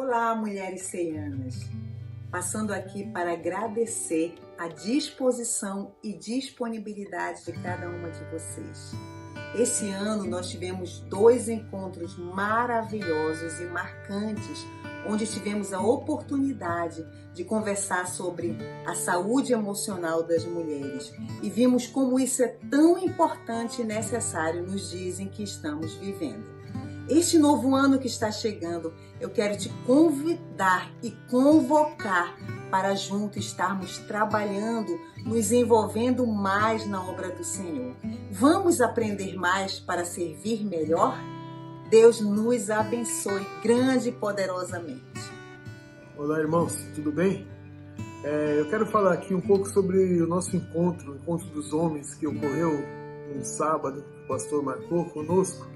Olá, mulheres ceianas! Passando aqui para agradecer a disposição e disponibilidade de cada uma de vocês. Esse ano nós tivemos 2 encontros maravilhosos e marcantes, onde tivemos a oportunidade de conversar sobre a saúde emocional das mulheres e vimos como isso é tão importante e necessário nos dias em que estamos vivendo. Este novo ano que está chegando, eu quero te convidar e convocar para juntos estarmos trabalhando, nos envolvendo mais na obra do Senhor. Vamos aprender mais para servir melhor? Deus nos abençoe grande e poderosamente. Olá, irmãos, tudo bem? Eu quero falar aqui um pouco sobre o nosso encontro, o Encontro dos Homens, que ocorreu no sábado, que o pastor marcou conosco.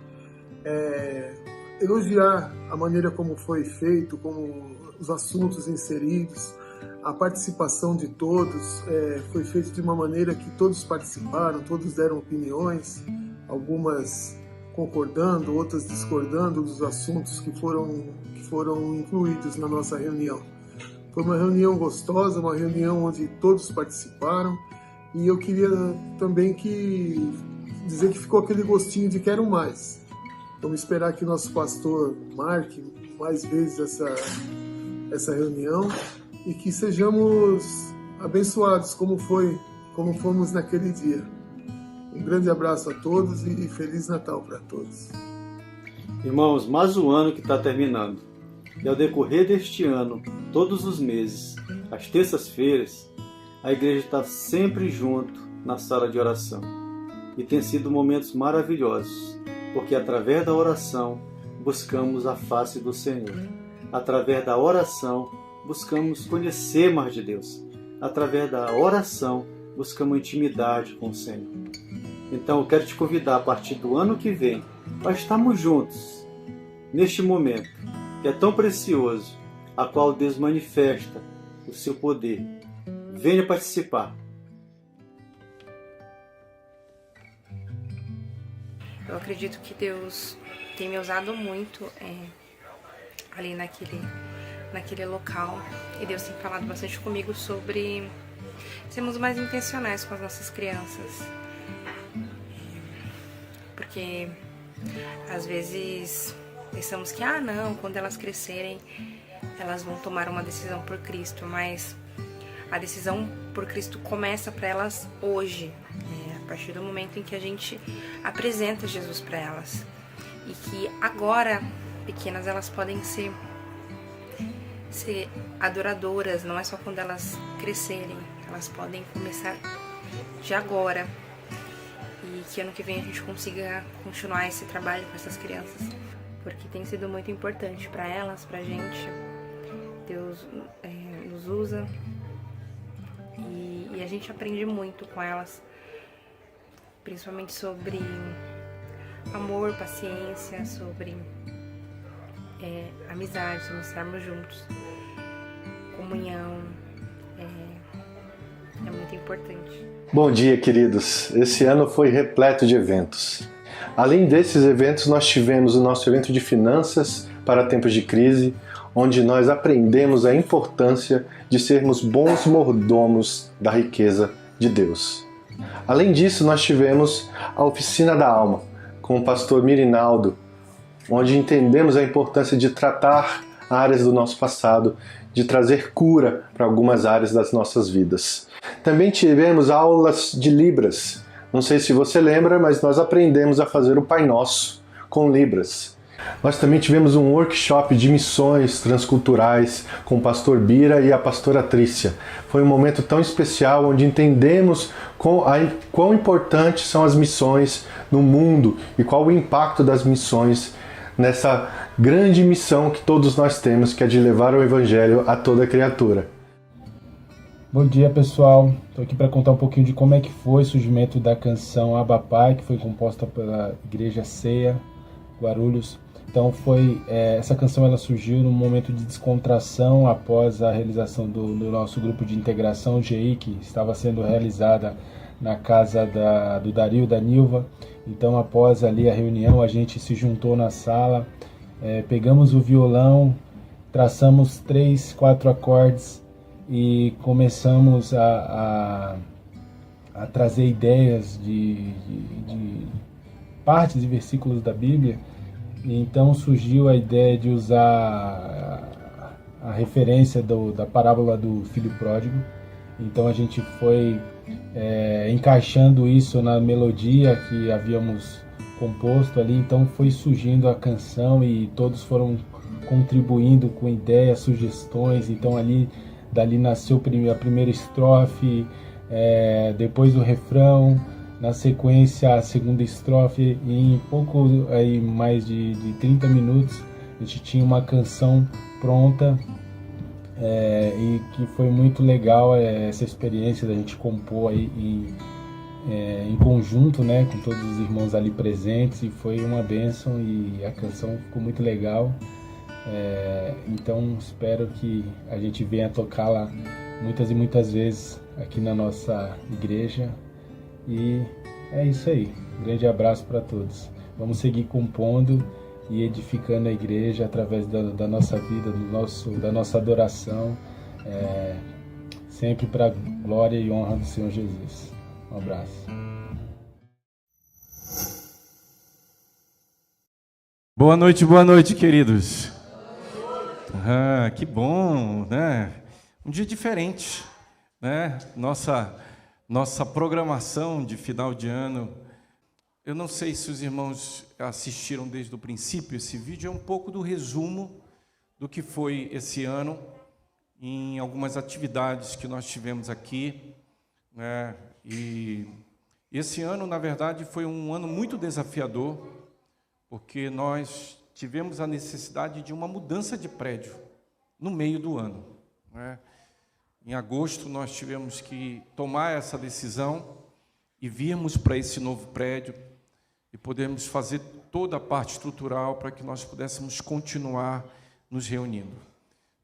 Elogiar a maneira como foi feito, como os assuntos inseridos, a participação de todos, foi feito de uma maneira que todos participaram, todos deram opiniões, algumas concordando, outras discordando dos assuntos que foram incluídos na nossa reunião. Foi uma reunião gostosa, uma reunião onde todos participaram, e eu queria também dizer que ficou aquele gostinho de quero mais. Vamos esperar que nosso pastor marque mais vezes essa reunião e que sejamos abençoados como fomos naquele dia. Um grande abraço a todos e Feliz Natal para todos. Irmãos, mais um ano que está terminando. E ao decorrer deste ano, todos os meses, às terças-feiras, a igreja está sempre junto na sala de oração. E tem sido momentos maravilhosos, porque através da oração buscamos a face do Senhor. Através da oração buscamos conhecer mais de Deus. Através da oração buscamos intimidade com o Senhor. Então eu quero te convidar a partir do ano que vem para estarmos juntos neste momento que é tão precioso, a qual Deus manifesta o seu poder. Venha participar. Eu acredito que Deus tem me usado muito ali naquele local. E Deus tem falado bastante comigo sobre sermos mais intencionais com as nossas crianças. Porque às vezes pensamos que, não, quando elas crescerem, elas vão tomar uma decisão por Cristo. Mas a decisão por Cristo começa para elas hoje. A partir do momento em que a gente apresenta Jesus para elas. E que agora, pequenas, elas podem ser adoradoras, não é só quando elas crescerem, elas podem começar de agora. E que ano que vem a gente consiga continuar esse trabalho com essas crianças, porque tem sido muito importante para elas, pra gente. Deus nos usa e a gente aprende muito com elas, principalmente sobre amor, paciência, sobre amizade, sobre estarmos juntos. Comunhão é muito importante. Bom dia, queridos. Esse ano foi repleto de eventos. Além desses eventos, nós tivemos o nosso evento de finanças para tempos de crise, onde nós aprendemos a importância de sermos bons mordomos da riqueza de Deus. Além disso, nós tivemos a Oficina da Alma, com o pastor Mirinaldo, onde entendemos a importância de tratar áreas do nosso passado, de trazer cura para algumas áreas das nossas vidas. Também tivemos aulas de Libras. Não sei se você lembra, mas nós aprendemos a fazer o Pai Nosso com Libras. Nós também tivemos um workshop de missões transculturais com o pastor Bira e a pastora Trícia. Foi um momento tão especial onde entendemos quão importantes são as missões no mundo e qual o impacto das missões nessa grande missão que todos nós temos, que é de levar o Evangelho a toda criatura. Bom dia, pessoal. Estou aqui para contar um pouquinho de como é que foi o surgimento da canção Abba Pai, que foi composta pela Igreja Ceia, Guarulhos. Então essa canção ela surgiu num momento de descontração após a realização do nosso grupo de integração GI, que estava sendo realizada na casa do Dario e da Nilva. Então, após ali a reunião, a gente se juntou na sala, pegamos o violão traçamos 3, 4 acordes e começamos a trazer ideias de partes de versículos da Bíblia. E então surgiu a ideia de usar a referência da parábola do filho pródigo. Então a gente foi encaixando isso na melodia que havíamos composto ali. Então foi surgindo a canção e todos foram contribuindo com ideias, sugestões. Então dali nasceu a primeira estrofe, depois o refrão, na sequência a segunda estrofe, e em pouco mais de 30 minutos a gente tinha uma canção pronta. E que foi muito legal essa experiência da gente compor aí em conjunto, né, com todos os irmãos ali presentes, e foi uma bênção e a canção ficou muito legal. Então espero que a gente venha tocá-la muitas e muitas vezes aqui na nossa igreja. E é isso aí, um grande abraço para todos. Vamos seguir compondo e edificando a igreja através da nossa vida, da nossa adoração, sempre para a glória e honra do Senhor Jesus. Um abraço. Boa noite, queridos. Que bom, né? Um dia diferente, né? Nossa programação de final de ano. Eu não sei se os irmãos assistiram desde o princípio. Esse vídeo é um pouco do resumo do que foi esse ano, em algumas atividades que nós tivemos aqui, né? E esse ano, na verdade, foi um ano muito desafiador, porque nós tivemos a necessidade de uma mudança de prédio no meio do ano, né? Em agosto, nós tivemos que tomar essa decisão e virmos para esse novo prédio e podermos fazer toda a parte estrutural para que nós pudéssemos continuar nos reunindo.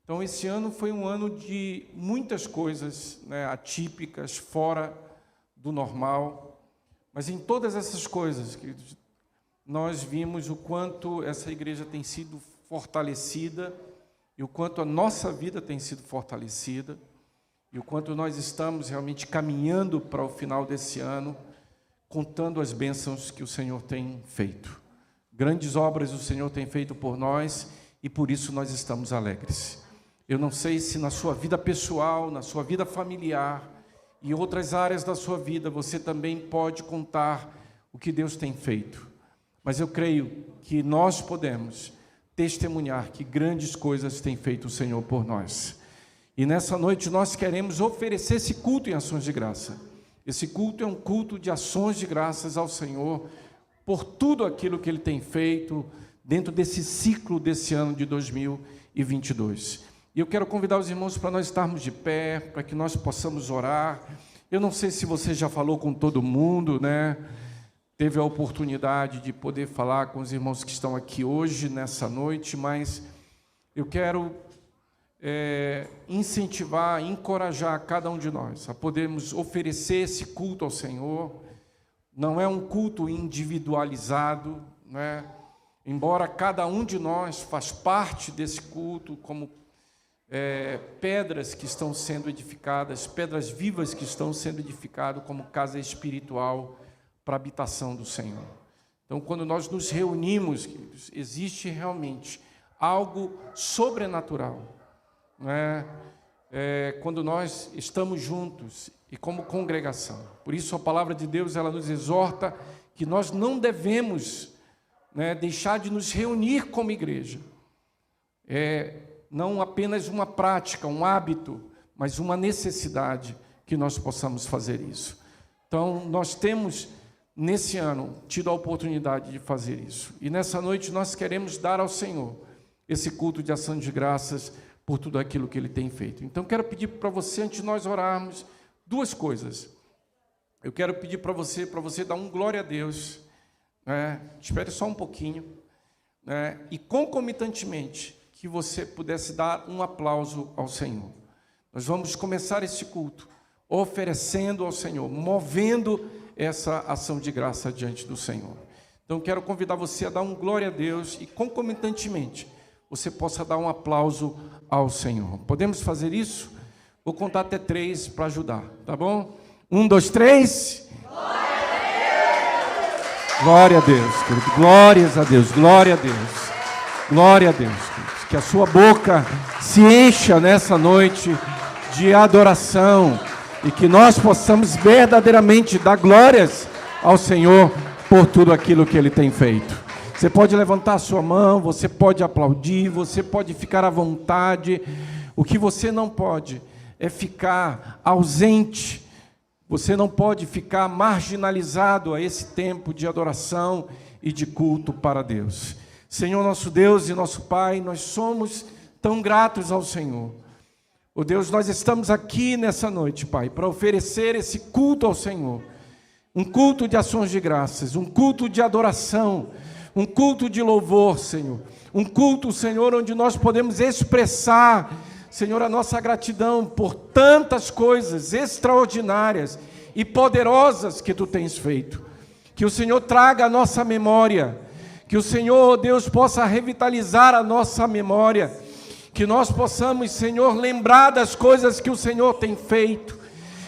Então, esse ano foi um ano de muitas coisas, né, atípicas, fora do normal, mas em todas essas coisas, nós vimos o quanto essa igreja tem sido fortalecida e o quanto a nossa vida tem sido fortalecida e o quanto nós estamos realmente caminhando para o final desse ano, contando as bênçãos que o Senhor tem feito. Grandes obras o Senhor tem feito por nós e por isso nós estamos alegres. Eu não sei se na sua vida pessoal, na sua vida familiar e outras áreas da sua vida você também pode contar o que Deus tem feito. Mas eu creio que nós podemos testemunhar que grandes coisas tem feito o Senhor por nós. E nessa noite nós queremos oferecer esse culto em ações de graça. Esse culto é um culto de ações de graças ao Senhor por tudo aquilo que Ele tem feito dentro desse ciclo desse ano de 2022. E eu quero convidar os irmãos para nós estarmos de pé, para que nós possamos orar. Eu não sei se você já falou com todo mundo, né? Teve a oportunidade de poder falar com os irmãos que estão aqui hoje, nessa noite, mas eu quero incentivar, encorajar cada um de nós a podermos oferecer esse culto ao Senhor. Não é um culto individualizado, né? Embora cada um de nós faz parte desse culto como pedras que estão sendo edificadas, pedras vivas que estão sendo edificadas como casa espiritual para a habitação do Senhor. Então, quando nós nos reunimos, queridos, existe realmente algo sobrenatural, né? Quando nós estamos juntos e como congregação. Por isso a palavra de Deus, ela nos exorta que nós não devemos, né, deixar de nos reunir como igreja. Não apenas uma prática, um hábito, mas uma necessidade que nós possamos fazer isso. Então, nós temos, nesse ano, tido a oportunidade de fazer isso. E nessa noite nós queremos dar ao Senhor esse culto de ação de graças por tudo aquilo que Ele tem feito. Então, quero pedir para você, antes de nós orarmos, duas coisas. Eu quero pedir para você dar um glória a Deus, né? Espere só um pouquinho, né? E concomitantemente, que você pudesse dar um aplauso ao Senhor. Nós vamos começar esse culto oferecendo ao Senhor, movendo essa ação de graça diante do Senhor. Então, quero convidar você a dar um glória a Deus e, concomitantemente, você possa dar um aplauso ao Senhor. Podemos fazer isso? Vou contar até 3 para ajudar, tá bom? 1, 2, 3. Glória a Deus, querido. Glórias a Deus, glória a Deus. Glória a Deus, querido. Que a sua boca se encha nessa noite de adoração e que nós possamos verdadeiramente dar glórias ao Senhor por tudo aquilo que Ele tem feito. Você pode levantar a sua mão, você pode aplaudir, você pode ficar à vontade. O que você não pode é ficar ausente. Você não pode ficar marginalizado a esse tempo de adoração e de culto para Deus. Senhor nosso Deus e nosso Pai, nós somos tão gratos ao Senhor. Oh Deus, nós estamos aqui nessa noite, Pai, para oferecer esse culto ao Senhor. Um culto de ações de graças, um culto de adoração, um culto de louvor, Senhor. Um culto, Senhor, onde nós podemos expressar, Senhor, a nossa gratidão por tantas coisas extraordinárias e poderosas que Tu tens feito. Que o Senhor traga a nossa memória, que o Senhor, Deus, possa revitalizar a nossa memória, que nós possamos, Senhor, lembrar das coisas que o Senhor tem feito,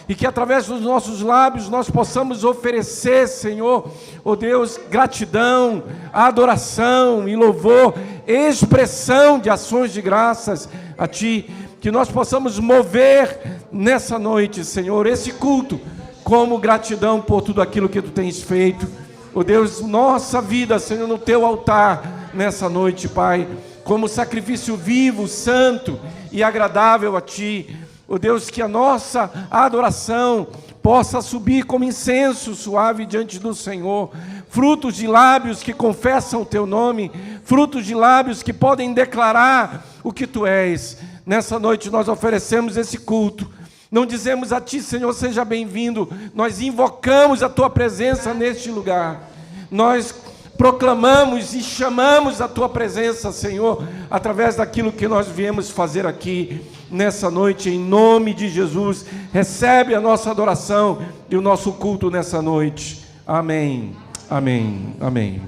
e que através dos nossos lábios nós possamos oferecer, Senhor, oh Deus, gratidão, adoração e louvor, expressão de ações de graças a Ti, que nós possamos mover nessa noite, Senhor, esse culto, como gratidão por tudo aquilo que Tu tens feito, oh Deus, nossa vida, Senhor, no Teu altar, nessa noite, Pai, como sacrifício vivo, santo e agradável a Ti, oh Deus, que a nossa adoração possa subir como incenso suave diante do Senhor, frutos de lábios que confessam o Teu nome, frutos de lábios que podem declarar o que Tu és. Nessa noite nós oferecemos esse culto, não dizemos a Ti, Senhor, seja bem-vindo, nós invocamos a Tua presença neste lugar, nós proclamamos e chamamos a Tua presença, Senhor, através daquilo que nós viemos fazer aqui nessa noite, em nome de Jesus. Recebe a nossa adoração e o nosso culto nessa noite. Amém, amém, amém.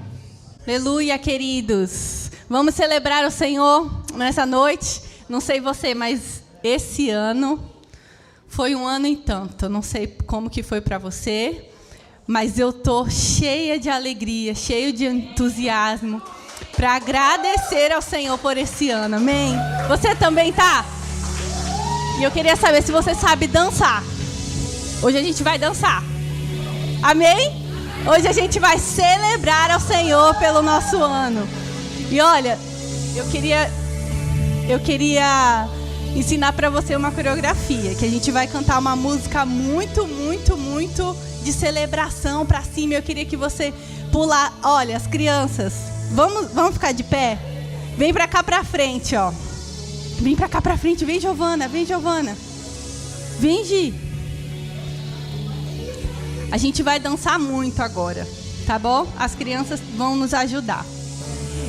Aleluia, queridos. Vamos celebrar o Senhor nessa noite. Não sei você, mas esse ano foi um ano em tanto. Eu não sei como que foi para você, mas eu estou cheia de alegria, cheia de entusiasmo para agradecer ao Senhor por esse ano, amém? Você também tá? E eu queria saber se você sabe dançar. Hoje a gente vai dançar, amém? Hoje a gente vai celebrar ao Senhor pelo nosso ano. E olha, eu queria ensinar para você uma coreografia, que a gente vai cantar uma música muito de celebração para cima. Eu queria que você pular. Olha, as crianças, vamos ficar de pé? Vem para cá para frente, ó. Vem para cá para frente, vem Giovana, vem Giovana. Vem, Gi. A gente vai dançar muito agora, tá bom? As crianças vão nos ajudar.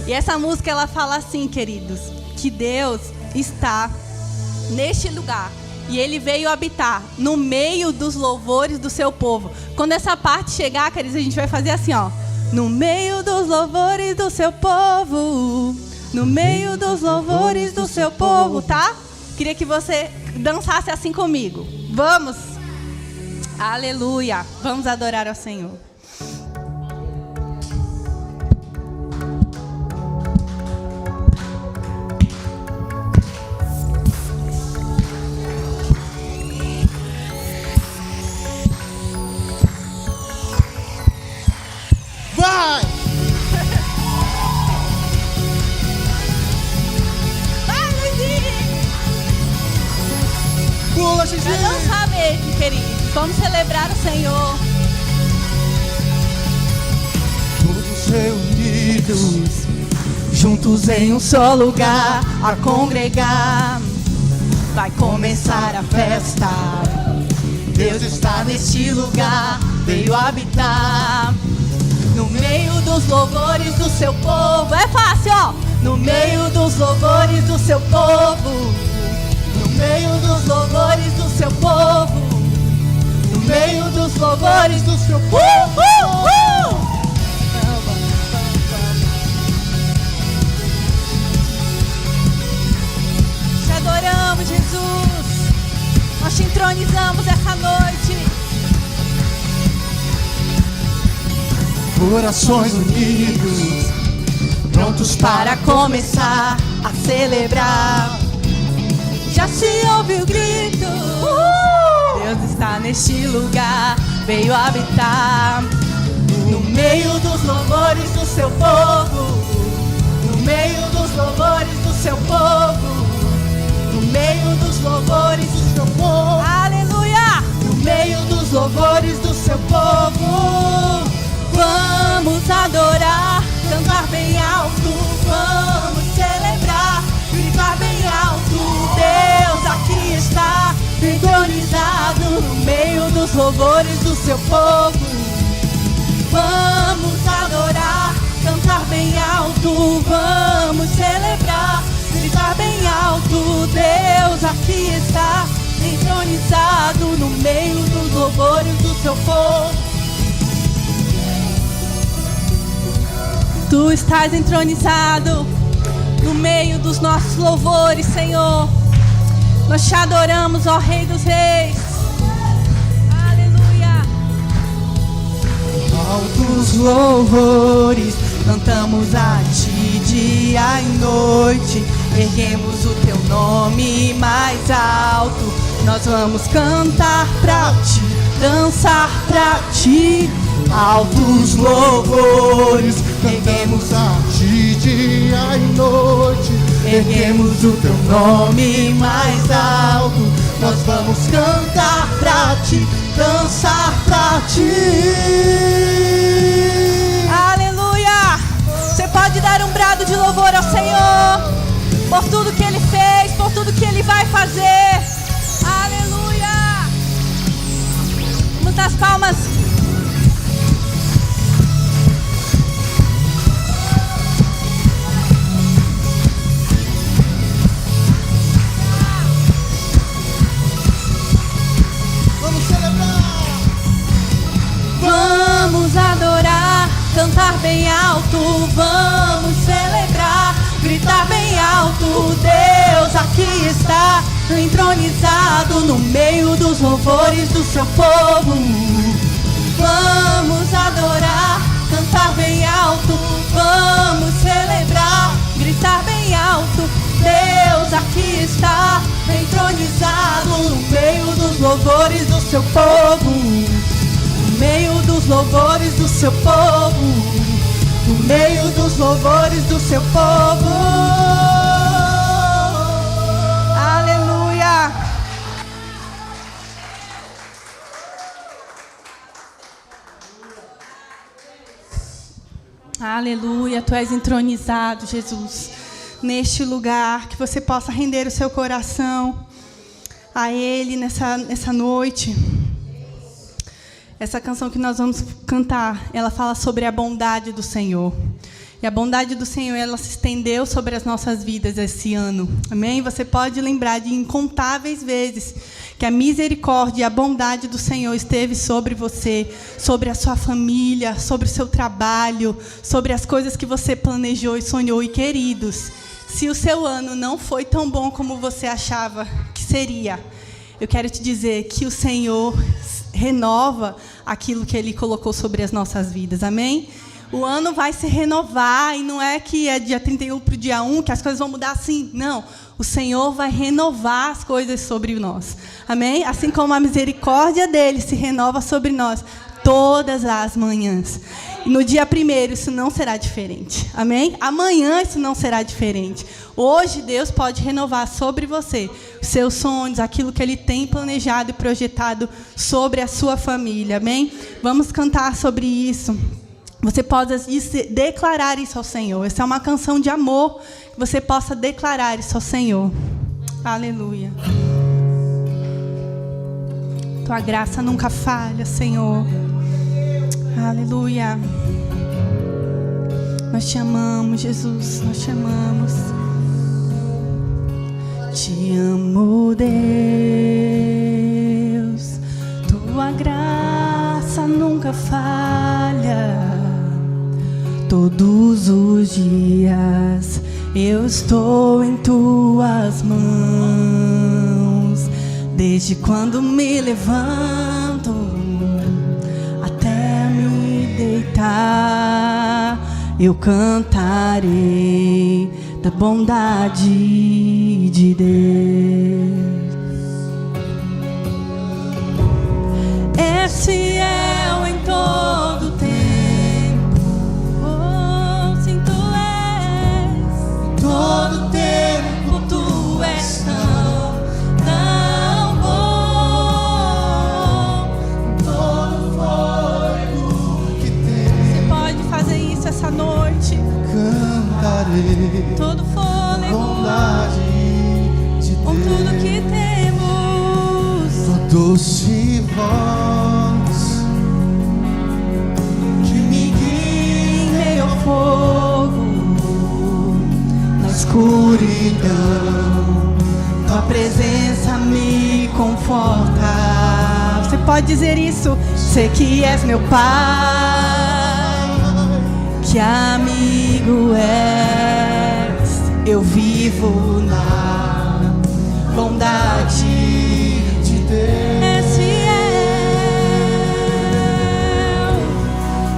E essa música, ela fala assim, queridos, que Deus está neste lugar. E Ele veio habitar no meio dos louvores do seu povo. Quando essa parte chegar, queridos, a gente vai fazer assim, ó. No meio dos louvores do seu povo. No meio dos louvores do seu povo, tá? Queria que você dançasse assim comigo. Vamos? Aleluia. Vamos adorar ao Senhor. Vai! Vai, Luizinho! Pula, Xixi! Pra dançar mesmo, queridos. Vamos celebrar o Senhor. Todos reunidos, juntos em um só lugar, a congregar. Vai começar a festa. Deus está neste lugar, veio habitar. No meio dos louvores do seu povo. É fácil, ó. No meio dos louvores do seu povo. No meio dos louvores do seu povo. No meio dos louvores do seu povo. entronizamos essa noite. Corações unidos, prontos para começar a celebrar. Já se ouve o grito, Deus está neste lugar, veio habitar. No meio dos louvores do seu povo, no meio dos louvores do seu povo, no meio dos louvores do seu povo. Aleluia! No meio dos louvores do seu povo, vamos adorar, cantar bem alto, vamos celebrar, gritar bem alto. Deus aqui está, entronizado no meio dos louvores do seu povo. Vamos adorar, cantar bem alto, vamos celebrar, gritar bem alto. Deus aqui está, entronizado no meio dos louvores do seu povo. Tu estás entronizado no meio dos nossos louvores, Senhor. Nós te adoramos, ó Rei dos Reis. Aleluia. Altos louvores, cantamos a Ti dia e noite. Erguemos o Teu nome mais alto. Nós vamos cantar pra Ti, dançar pra Ti. Altos louvores, cantemos a Ti dia e noite. Erguemos o Teu nome mais alto. Nós vamos cantar pra Ti, dançar pra Ti. Aleluia! Você pode dar um brado de louvor ao Senhor por tudo que Ele fez, por tudo que Ele vai fazer. Aleluia! Vamos dar as palmas. Vamos adorar, cantar bem alto, vamos celebrar, gritar bem alto. Deus aqui está, entronizado no meio dos louvores do seu povo. Vamos adorar, cantar bem alto, vamos celebrar, gritar bem alto. Deus aqui está, entronizado no meio dos louvores do seu povo. No meio dos louvores do seu povo, no meio dos louvores do seu povo. Aleluia. Aleluia, Tu és entronizado, Jesus, neste lugar, que você possa render o seu coração a Ele nessa noite. Essa canção que nós vamos cantar, ela fala sobre a bondade do Senhor. E a bondade do Senhor, ela se estendeu sobre as nossas vidas esse ano. Amém? Você pode lembrar de incontáveis vezes que a misericórdia e a bondade do Senhor esteve sobre você, sobre a sua família, sobre o seu trabalho, sobre as coisas que você planejou e sonhou. E, queridos, se o seu ano não foi tão bom como você achava que seria, eu quero te dizer que o Senhor renova aquilo que Ele colocou sobre as nossas vidas, amém? O ano vai se renovar, e não é que é dia 31 para o dia 1, que as coisas vão mudar assim, não. O Senhor vai renovar as coisas sobre nós, amém? Assim como a misericórdia dEle se renova sobre nós todas as manhãs. E no dia 1º isso não será diferente, amém? Amanhã isso não será diferente. Hoje Deus pode renovar sobre você os seus sonhos, aquilo que Ele tem planejado e projetado sobre a sua família, amém? Vamos cantar sobre isso. Você pode declarar isso ao Senhor. Essa é uma canção de amor, que você possa declarar isso ao Senhor. Aleluia. Tua graça nunca falha, Senhor. Aleluia. Nós te amamos, Jesus, nós te amamos. Te amo, Deus. Tua graça nunca falha. Todos os dias eu estou em tuas mãos. Desde quando me levanto até me deitar, eu cantarei da bondade de Deus. És fiel em todo tempo, oh, sim, tu és. Todo tempo tu és tão bom. Todo fôlego que tem. Você pode fazer isso essa noite. Cantarei todo fôlego, bondade de Deus. Com tudo que temos, doce voz que me guia em meio ao fogo, na escuridão, tua presença me conforta. Você pode dizer isso? Sei que és meu Pai, que amigo és. Eu vivo na bondade de Deus.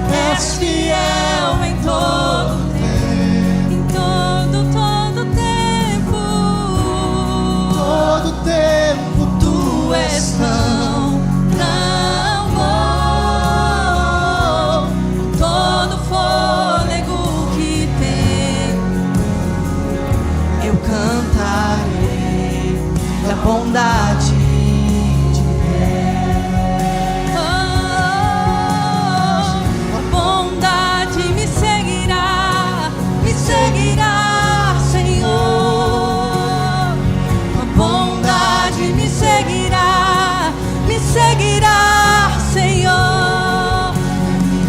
És fiel em todo tempo, em todo tempo. Todo tempo tu és tão bom. Todo fôlego que tem, eu cantarei da bondade. Seguirá, Senhor,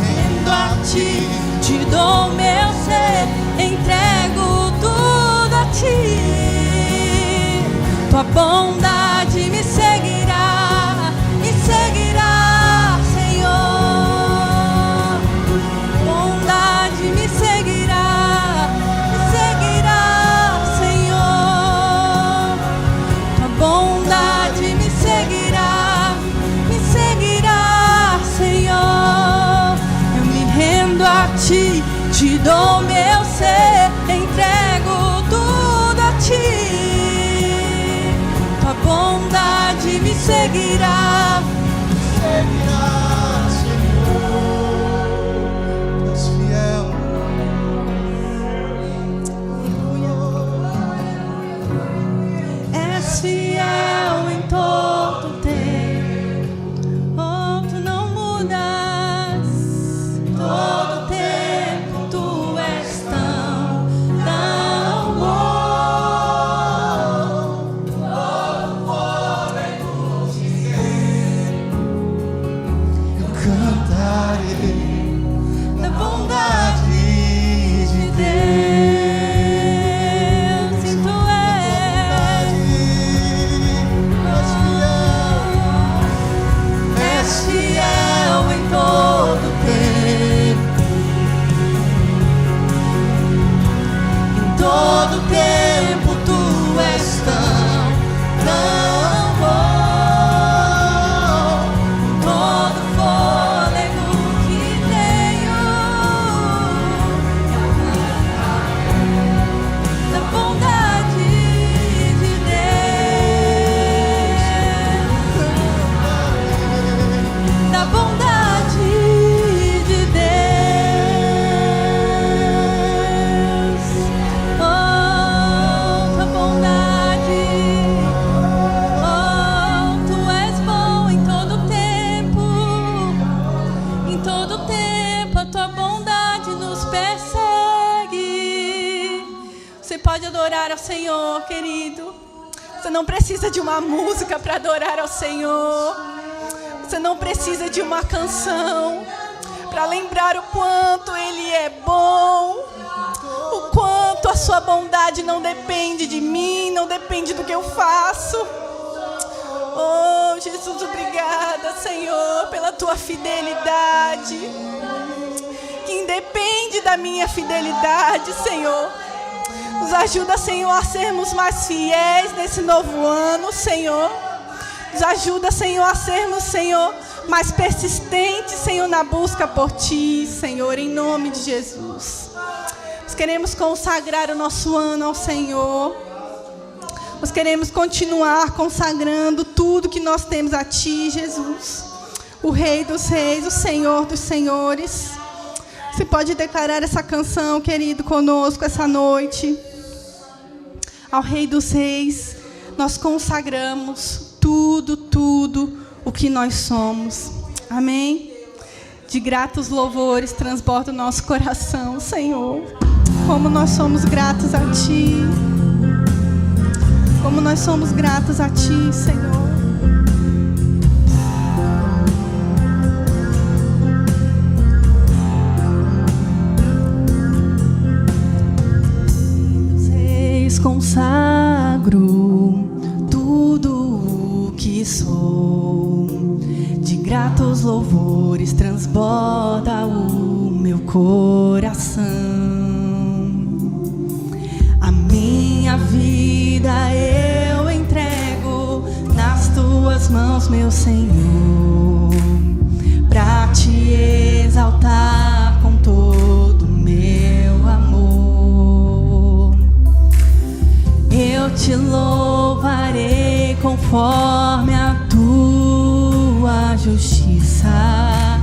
rendo a Ti, te dou meu ser, entrego tudo a Ti. Tua bondade me seguirá, Senhor. Bondade me seguirá, Senhor. Tua bondade me seguirá. A Ti, te dou meu ser, entrego tudo a Ti. Tua bondade me seguirá, Senhor. És fiel. És fiel em todo tempo, oh, tu não mudas. Todo tempo tu és tão bom. Todo fôlego que tem, eu cantarei da bondade de Deus. E tu és fiel em todo tempo. Todo tempo tu és tão bom. Todo fôlego que tenho, eu cantarei da bondade de Deus. Da bondade de Deus. Oh, tua bondade. Oh, tu és bom em todo tempo. Em todo tempo a tua bondade nos persegue. Você pode adorar ao Senhor, querido. Você não precisa de uma música para adorar ao Senhor. Você não precisa de uma canção para lembrar o quanto Ele é bom, o quanto a sua bondade não depende de mim, não depende do que eu faço. Oh, Jesus, obrigada, Senhor, pela tua fidelidade, que independe da minha fidelidade, Senhor. Nos ajuda, Senhor, a sermos mais fiéis nesse novo ano, Senhor. Nos ajuda, Senhor, a sermos, Senhor, mais persistentes, Senhor, na busca por Ti, Senhor, em nome de Jesus. Nós queremos consagrar o nosso ano ao Senhor. Nós queremos continuar consagrando tudo que nós temos a Ti, Jesus. O Rei dos Reis, o Senhor dos Senhores. Você pode declarar essa canção, querido, conosco essa noite. Ao Rei dos Reis, nós consagramos tudo o que nós somos. Amém? De gratos louvores transborda o nosso coração, Senhor. Como nós somos gratos a Ti. Como nós somos gratos a Ti, Senhor. Consagro tudo o que sou, de gratos louvores transborda o meu coração. A minha vida eu entrego nas Tuas mãos, meu Senhor, pra Te exaltar com todo o meu amor. Eu Te louvarei conforme a Tua justiça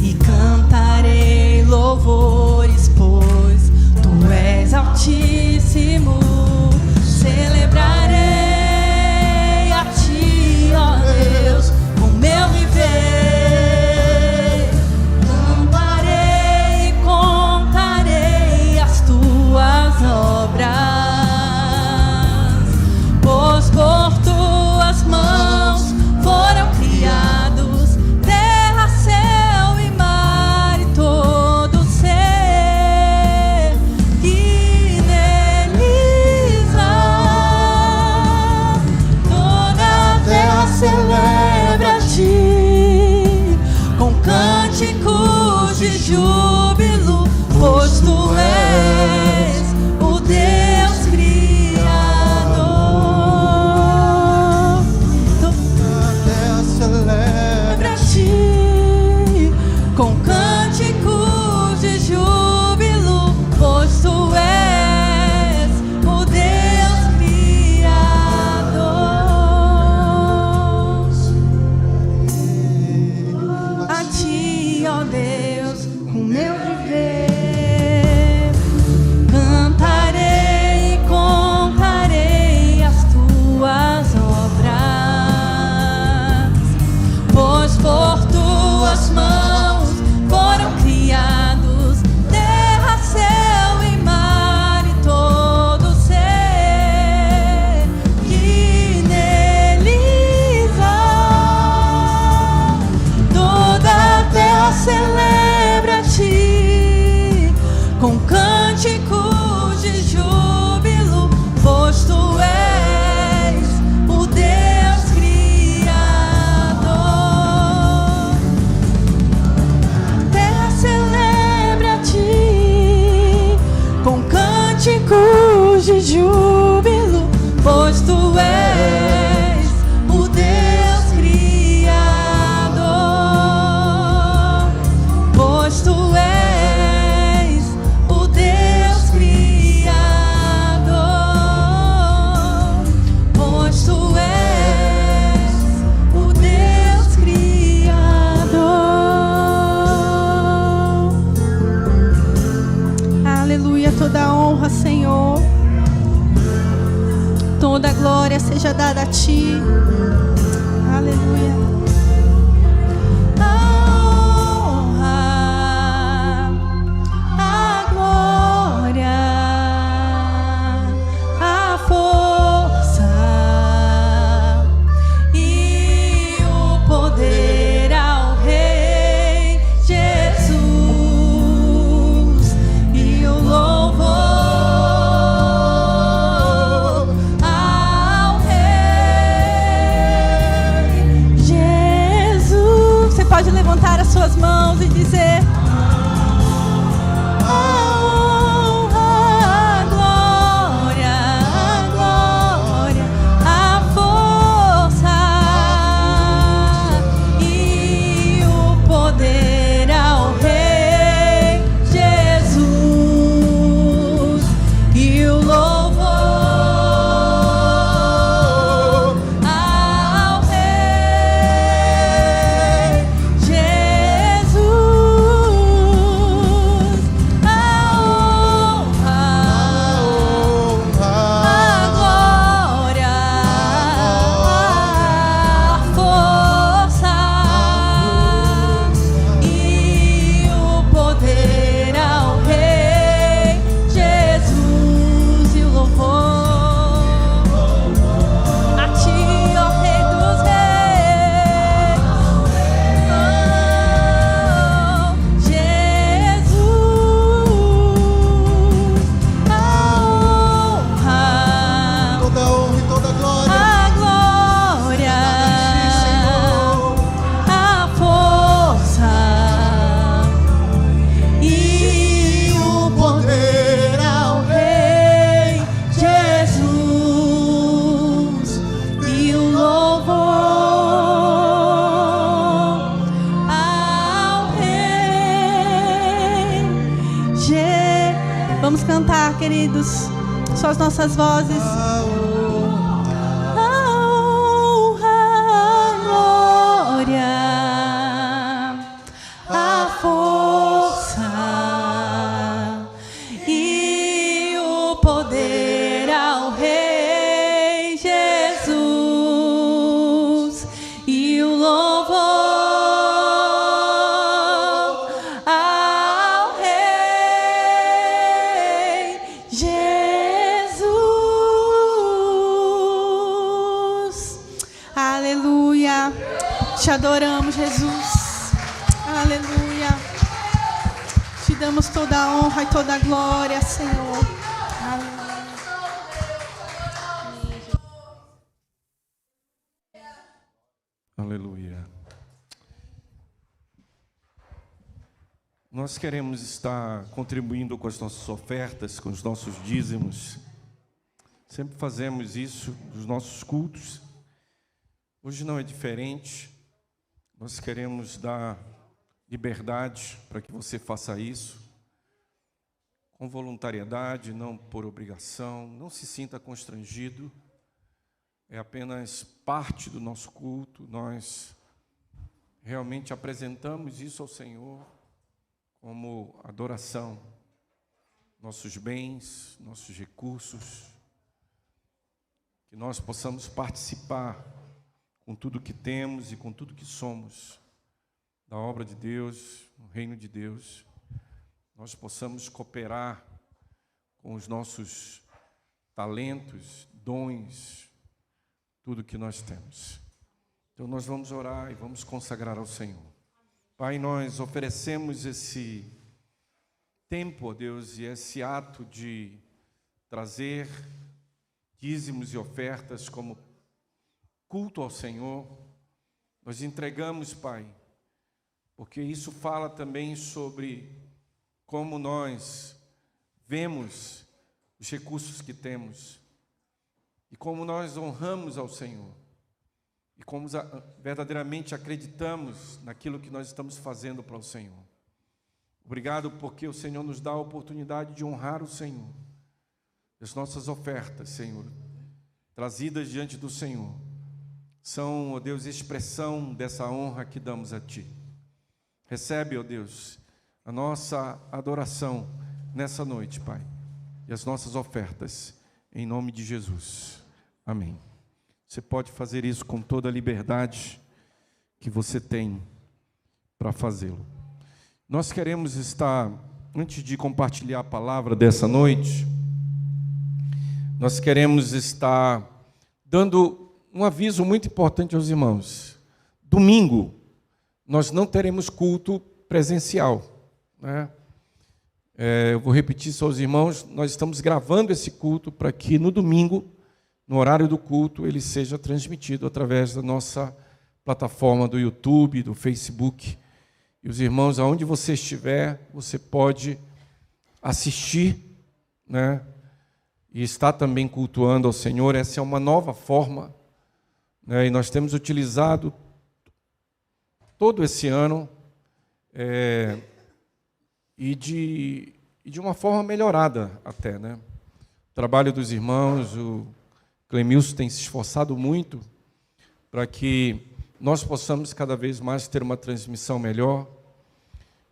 e cantarei louvores, pois Tu és altíssimo. Celebrarei a Ti, ó Deus, com meu viver. Cantarei e contarei as Tuas obras. Por Tuas mãos foram criados terra, céu e mar e todo ser que neles há. Toda a terra celebra a Ti com cânticos de júbilo, pois Tu és o Deus com cânticos de júbilo, pois Tu és o Deus Criador. A Ti, ó Deus, o meu viver, cantarei e contarei as Tuas obras, pois por Tuas mãos foram criados terra, céu e mar e todo ser que neles há. Toda a terra celebra a Ti com cânticos de júbilo, pois Tu és o Deus Criador. Terra celebra a Ti com cânticos de júbilo, pois Tu és o Deus Criador. Pois Tu és o Deus Criador. Pois Tu és o Deus Criador. Aleluia, toda a honra, Senhor, toda a glória seja dada a Ti. Aleluia. A honra, a glória, a força e o poder ao Rei Jesus e o louvor ao Rei Jesus. Vamos cantar, queridos, só as nossas vozes. A honra, a glória, a força e o poder ao Rei Jesus e o louvor ao Rei Jesus. Aleluia. Te adoramos, Jesus. Aleluia. Te damos toda a honra e toda a glória, Senhor. Aleluia. Aleluia. Nós queremos estar contribuindo com as nossas ofertas, com os nossos dízimos. Sempre fazemos isso nos nossos cultos. Hoje não é diferente. Nós queremos dar liberdade para que você faça isso, com voluntariedade, não por obrigação. Não se sinta constrangido. É apenas parte do nosso culto. Nós realmente apresentamos isso ao Senhor como adoração. Nossos bens, nossos recursos, que nós possamos participar com tudo que temos e com tudo que somos da obra de Deus, no reino de Deus. Nós possamos cooperar com os nossos talentos, dons, tudo que nós temos. Então nós vamos orar e vamos consagrar ao Senhor. Pai, nós oferecemos esse tempo, ó Deus, e esse ato de trazer dízimos e ofertas como culto ao Senhor. Nós entregamos, Pai, porque isso fala também sobre como nós vemos os recursos que temos e como nós honramos ao Senhor e como verdadeiramente acreditamos naquilo que nós estamos fazendo para o Senhor. Obrigado porque o Senhor nos dá a oportunidade de honrar o Senhor. As nossas ofertas, Senhor, trazidas diante do Senhor, são, ó Deus, expressão dessa honra que damos a Ti. Recebe, ó Deus, a nossa adoração nessa noite, Pai, e as nossas ofertas, em nome de Jesus. Amém. Você pode fazer isso com toda a liberdade que você tem para fazê-lo. Nós queremos estar, antes de compartilhar a palavra dessa noite, nós queremos estar dando um aviso muito importante aos irmãos. Domingo, nós não teremos culto presencial, né? Eu vou repetir isso aos irmãos. Nós estamos gravando esse culto para que no domingo, no horário do culto, ele seja transmitido através da nossa plataforma do YouTube, do Facebook. E os irmãos, aonde você estiver, você pode assistir, né? E estar também cultuando ao Senhor. Essa é uma nova forma, né? E nós temos utilizado todo esse ano e de uma forma melhorada até, né? O trabalho dos irmãos, o Clemilson tem se esforçado muito para que nós possamos cada vez mais ter uma transmissão melhor.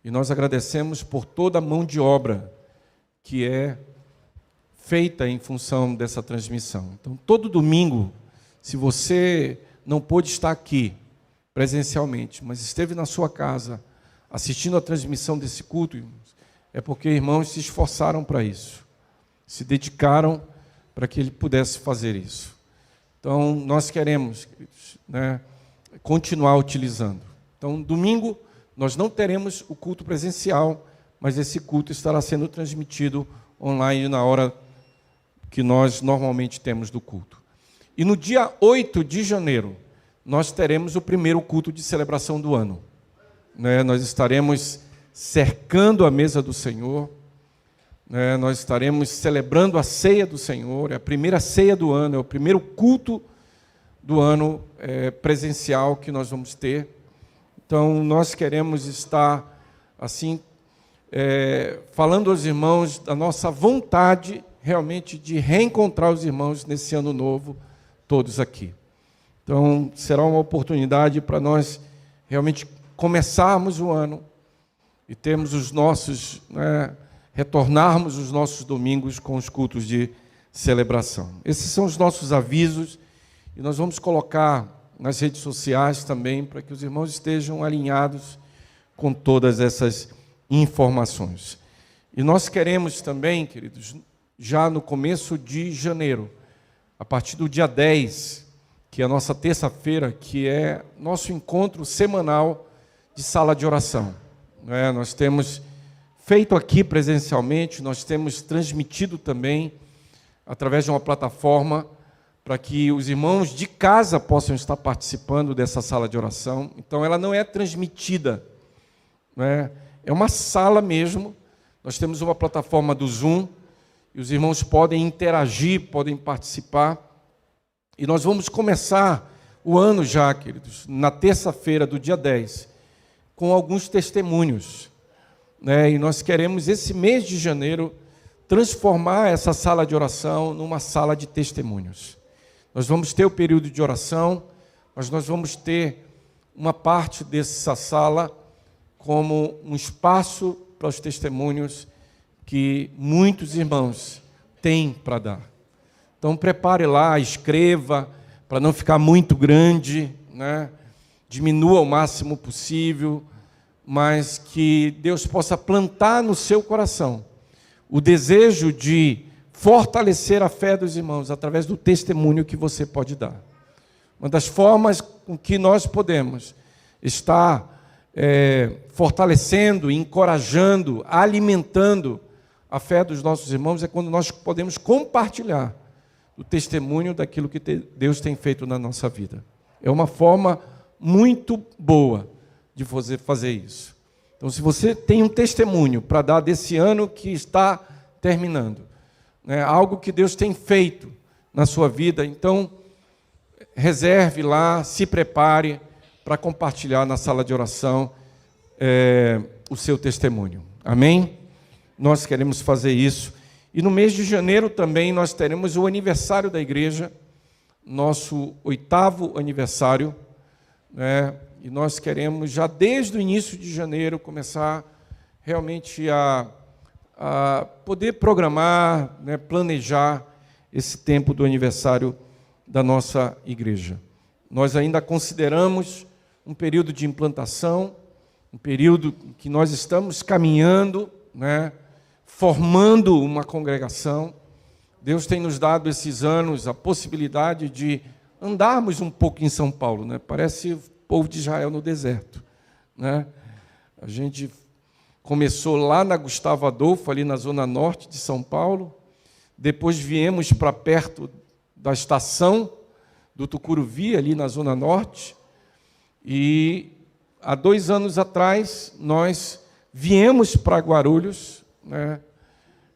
E nós agradecemos por toda a mão de obra que é feita em função dessa transmissão. Então, todo domingo, se você não pôde estar aqui presencialmente, mas esteve na sua casa assistindo a transmissão desse culto, é porque irmãos se esforçaram para isso, se dedicaram para que ele pudesse fazer isso. Então, nós queremos, né, continuar utilizando. Então, domingo, nós não teremos o culto presencial, mas esse culto estará sendo transmitido online na hora que nós normalmente temos do culto. E no dia 8 de janeiro, nós teremos o primeiro culto de celebração do ano, né? Nós estaremos cercando a mesa do Senhor, né? Nós estaremos celebrando a ceia do Senhor, é a primeira ceia do ano, é o primeiro culto do ano presencial que nós vamos ter. Então, nós queremos estar, assim, falando aos irmãos da nossa vontade realmente de reencontrar os irmãos nesse ano novo, todos aqui. Então, será uma oportunidade para nós realmente começarmos o ano e termos os nossos, retornarmos os nossos domingos com os cultos de celebração. Esses são os nossos avisos e nós vamos colocar nas redes sociais também para que os irmãos estejam alinhados com todas essas informações. E nós queremos também, queridos, já no começo de janeiro, a partir do dia 10, que é a nossa terça-feira, que é nosso encontro semanal de sala de oração. Nós temos feito aqui presencialmente, nós temos transmitido também através de uma plataforma para que os irmãos de casa possam estar participando dessa sala de oração. Então, ela não é transmitida, é uma sala mesmo. Nós temos uma plataforma do Zoom, e os irmãos podem interagir, podem participar. E nós vamos começar o ano já, queridos, na terça-feira do dia 10, com alguns testemunhos. E nós queremos, esse mês de janeiro, transformar essa sala de oração numa sala de testemunhos. Nós vamos ter o período de oração, mas nós vamos ter uma parte dessa sala como um espaço para os testemunhos que muitos irmãos têm para dar. Então, prepare lá, escreva, para não ficar muito grande, diminua o máximo possível, mas que Deus possa plantar no seu coração o desejo de fortalecer a fé dos irmãos através do testemunho que você pode dar. Uma das formas com que nós podemos estar fortalecendo, encorajando, alimentando a fé dos nossos irmãos é quando nós podemos compartilhar o testemunho daquilo que Deus tem feito na nossa vida. É uma forma muito boa de fazer isso. Então, se você tem um testemunho para dar desse ano que está terminando, algo que Deus tem feito na sua vida, então reserve lá, se prepare para compartilhar na sala de oração o seu testemunho. Amém? Nós queremos fazer isso. E no mês de janeiro também nós teremos o aniversário da igreja, nosso 8º aniversário, e nós queremos já desde o início de janeiro começar realmente a poder programar, planejar esse tempo do aniversário da nossa igreja. Nós ainda consideramos um período de implantação, um período que nós estamos caminhando, formando uma congregação. Deus tem nos dado esses anos a possibilidade de andarmos um pouco em São Paulo, Parece o povo de Israel no deserto, A gente começou lá na Gustavo Adolfo, ali na zona norte de São Paulo, depois viemos para perto da estação do Tucuruvi, ali na zona norte, e há 2 anos atrás nós viemos para Guarulhos,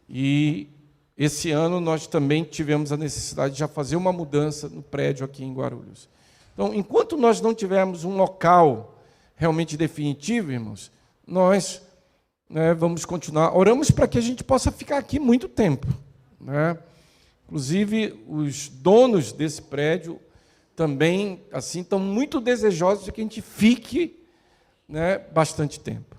e esse ano nós também tivemos a necessidade de já fazer uma mudança no prédio aqui em Guarulhos. Então, enquanto nós não tivermos um local realmente definitivo, irmãos, nós vamos continuar. Oramos para que a gente possa ficar aqui muito tempo. Inclusive, os donos desse prédio também assim estão muito desejosos de que a gente fique bastante tempo.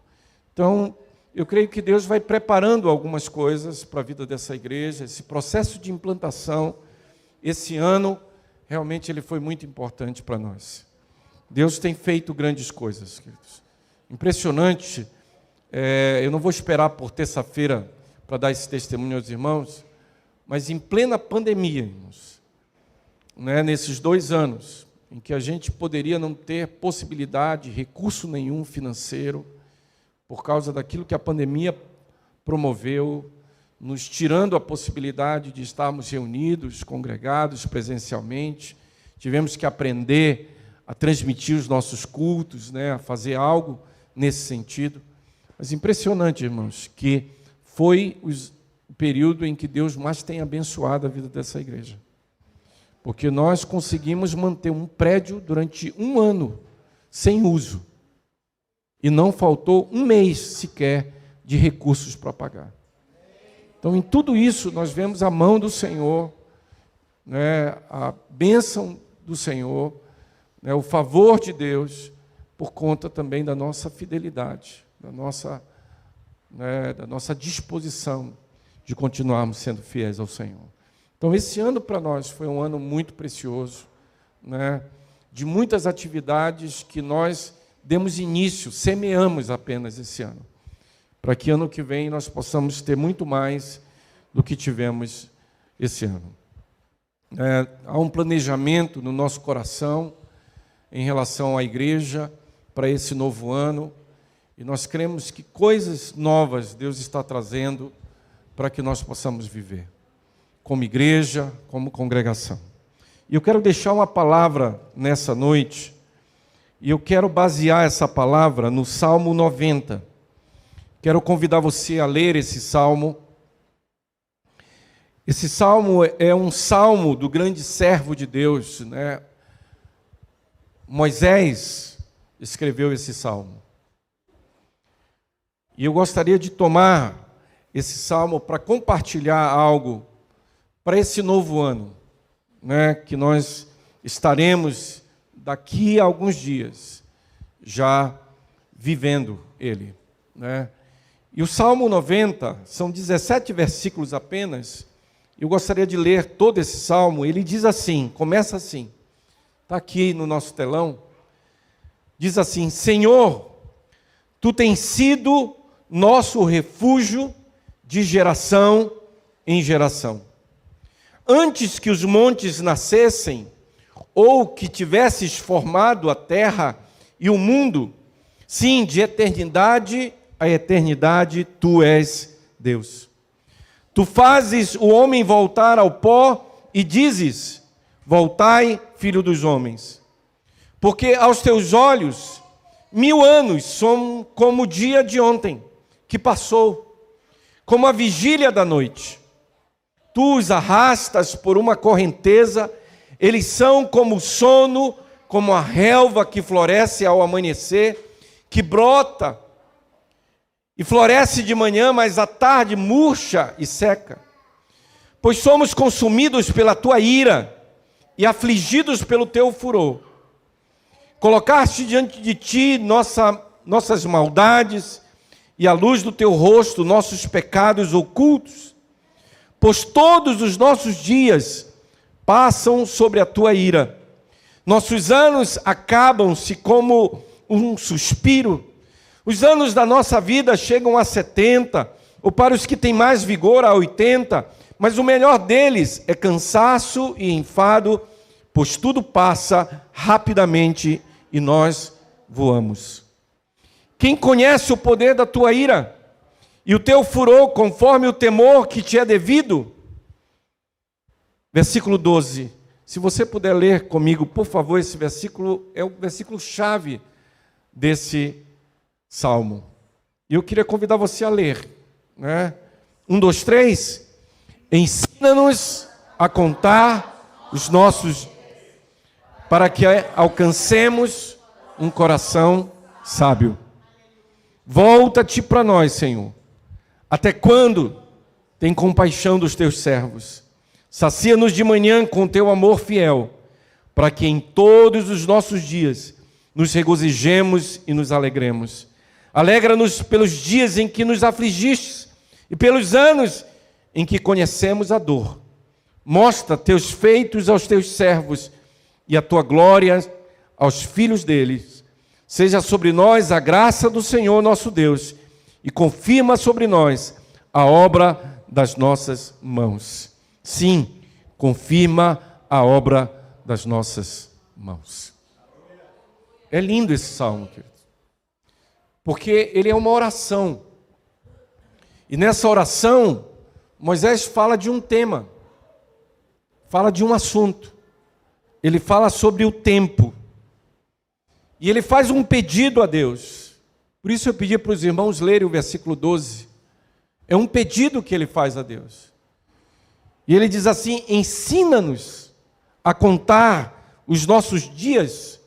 Então, eu creio que Deus vai preparando algumas coisas para a vida dessa igreja, esse processo de implantação. Esse ano, realmente, ele foi muito importante para nós. Deus tem feito grandes coisas, queridos. Impressionante. Eu não vou esperar por terça-feira para dar esse testemunho aos irmãos, mas em plena pandemia, irmãos, nesses 2 anos, em que a gente poderia não ter possibilidade, recurso nenhum financeiro, por causa daquilo que a pandemia promoveu, nos tirando a possibilidade de estarmos reunidos, congregados presencialmente. Tivemos que aprender a transmitir os nossos cultos, a fazer algo nesse sentido. Mas impressionante, irmãos, que foi o período em que Deus mais tem abençoado a vida dessa igreja. Porque nós conseguimos manter um prédio durante 1 ano sem uso. E não faltou 1 mês sequer de recursos para pagar. Então, em tudo isso, nós vemos a mão do Senhor, né, a bênção do Senhor, né, o favor de Deus, por conta também da nossa fidelidade, da nossa disposição de continuarmos sendo fiéis ao Senhor. Então, esse ano para nós foi um ano muito precioso, né, de muitas atividades que nós demos início, semeamos apenas esse ano, para que ano que vem nós possamos ter muito mais do que tivemos esse ano. Há um planejamento no nosso coração em relação à igreja para esse novo ano, e nós cremos que coisas novas Deus está trazendo para que nós possamos viver, como igreja, como congregação. E eu quero deixar uma palavra nessa noite, e eu quero basear essa palavra no Salmo 90. Quero convidar você a ler esse salmo. Esse salmo é um salmo do grande servo de Deus, né? Moisés escreveu esse salmo. E eu gostaria de tomar esse salmo para compartilhar algo para esse novo ano, né? Que nós estaremos daqui a alguns dias já vivendo ele, né? E o Salmo 90, são 17 versículos apenas. Eu gostaria de ler todo esse salmo. Ele diz assim, começa assim, está aqui no nosso telão. Diz assim: Senhor, Tu tens sido nosso refúgio de geração em geração. Antes que os montes nascessem, ou que tivesses formado a terra e o mundo, sim, de eternidade a eternidade, Tu és Deus. Tu fazes o homem voltar ao pó e dizes: voltai, filho dos homens. Porque aos teus olhos 1000 anos são como o dia de ontem, que passou, como a vigília da noite. Tu os arrastas por uma correnteza, eles são como o sono, como a relva que floresce ao amanhecer, que brota e floresce de manhã, mas à tarde murcha e seca. Pois somos consumidos pela tua ira e afligidos pelo teu furor. Colocaste diante de ti nossas maldades e à luz do teu rosto nossos pecados ocultos. Pois todos os nossos dias passam sobre a tua ira. Nossos anos acabam-se como um suspiro. Os anos da nossa vida chegam a 70, ou para os que têm mais vigor a 80, mas o melhor deles é cansaço e enfado, pois tudo passa rapidamente e nós voamos. Quem conhece o poder da tua ira e o teu furor conforme o temor que te é devido? Versículo 12. Se você puder ler comigo, por favor, esse versículo é o versículo-chave desse salmo. E eu queria convidar você a ler, né? 1, 2, 3. Ensina-nos a contar os nossos, para que alcancemos um coração sábio. Volta-te para nós, Senhor. Até quando? Tem compaixão dos teus servos. Sacia-nos de manhã com teu amor fiel, para que em todos os nossos dias nos regozijemos e nos alegremos. Alegra-nos pelos dias em que nos afligiste e pelos anos em que conhecemos a dor. Mostra teus feitos aos teus servos e a tua glória aos filhos deles. Seja sobre nós a graça do Senhor nosso Deus e confirma sobre nós a obra das nossas mãos. Sim, confirma a obra das nossas mãos. É lindo esse salmo, querido, porque ele é uma oração. E nessa oração, Moisés fala de um tema, fala de um assunto. Ele fala sobre o tempo. E ele faz um pedido a Deus. Por isso eu pedi para os irmãos lerem o versículo 12. É um pedido que ele faz a Deus. E ele diz assim: ensina-nos a contar os nossos dias,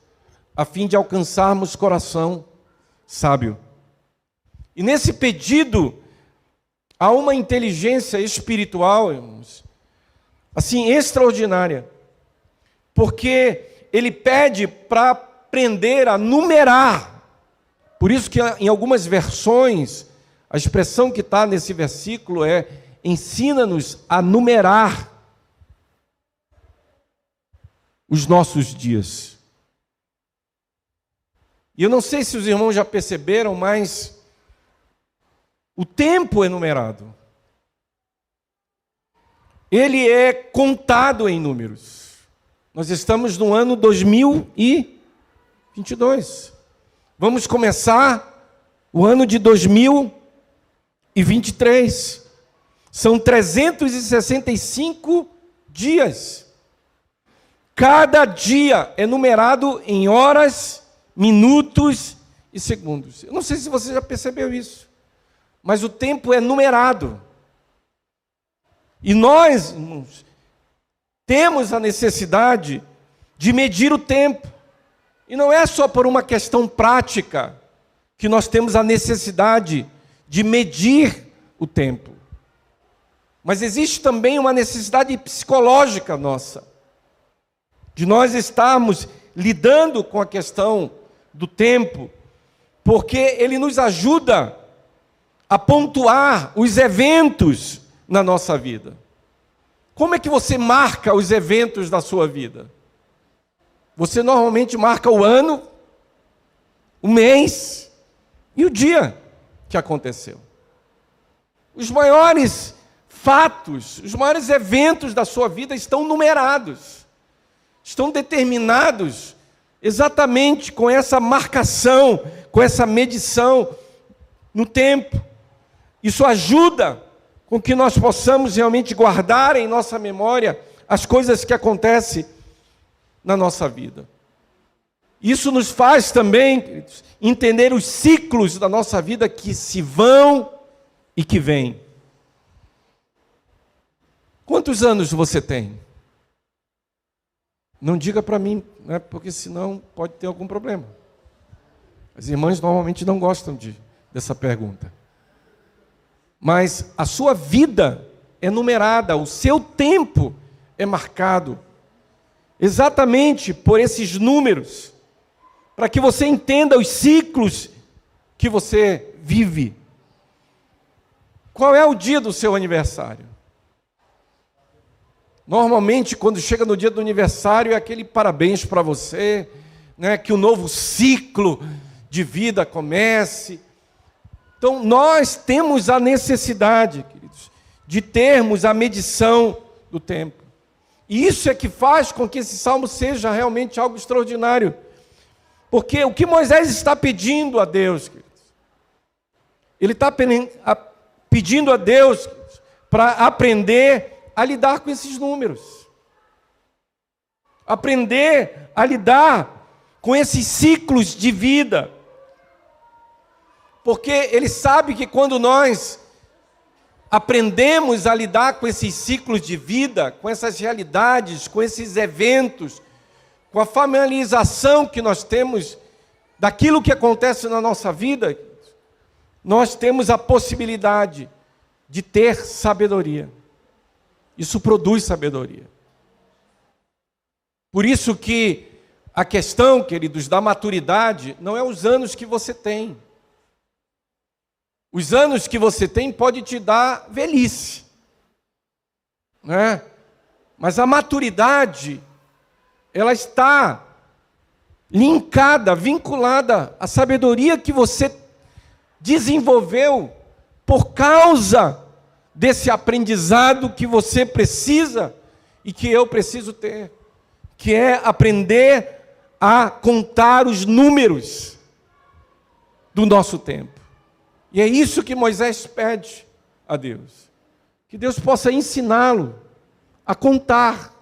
a fim de alcançarmos coração sábio. E nesse pedido há uma inteligência espiritual, irmãos, assim, extraordinária. Porque ele pede para aprender a numerar. Por isso que em algumas versões, a expressão que está nesse versículo é: ensina-nos a numerar os nossos dias. E eu não sei se os irmãos já perceberam, mas o tempo é numerado. Ele é contado em números. Nós estamos no ano 2022. Vamos começar o ano de 2023. São 365 dias. Cada dia é numerado em horas, minutos e segundos. Eu não sei se você já percebeu isso, mas o tempo é numerado. E nós, irmãos, temos a necessidade de medir o tempo. E não é só por uma questão prática que nós temos a necessidade de medir o tempo. Mas existe também uma necessidade psicológica nossa, de nós estarmos lidando com a questão do tempo, porque ele nos ajuda a pontuar os eventos na nossa vida. Como é que você marca os eventos da sua vida? Você normalmente marca o ano, o mês e o dia que aconteceu. Os maiores fatos, os maiores eventos da sua vida estão numerados, estão determinados exatamente com essa marcação, com essa medição no tempo. Isso ajuda com que nós possamos realmente guardar em nossa memória as coisas que acontecem na nossa vida. Isso nos faz também, queridos, entender os ciclos da nossa vida que se vão e que vêm. Quantos anos você tem? Não diga para mim, né, porque senão pode ter algum problema. As irmãs normalmente não gostam dessa pergunta. Mas a sua vida é numerada, o seu tempo é marcado exatamente por esses números, para que você entenda os ciclos que você vive. Qual é o dia do seu aniversário? Normalmente, quando chega no dia do aniversário, é aquele parabéns para você, né, que o novo ciclo de vida comece. Então, nós temos a necessidade, queridos, de termos a medição do tempo. E isso é que faz com que esse salmo seja realmente algo extraordinário. Porque o que Moisés está pedindo a Deus, queridos, ele está pedindo a Deus para aprender a lidar com esses números. Aprender a lidar com esses ciclos de vida. Porque ele sabe que quando nós aprendemos a lidar com esses ciclos de vida, com essas realidades, com esses eventos, com a familiarização que nós temos daquilo que acontece na nossa vida, nós temos a possibilidade de ter sabedoria. Isso produz sabedoria. Por isso que a questão, queridos, da maturidade não é os anos que você tem. Os anos que você tem pode te dar velhice, né? Mas a maturidade, ela está linkada, vinculada à sabedoria que você desenvolveu por causa desse aprendizado que você precisa e que eu preciso ter, que é aprender a contar os números do nosso tempo. E é isso que Moisés pede a Deus. Que Deus possa ensiná-lo a contar,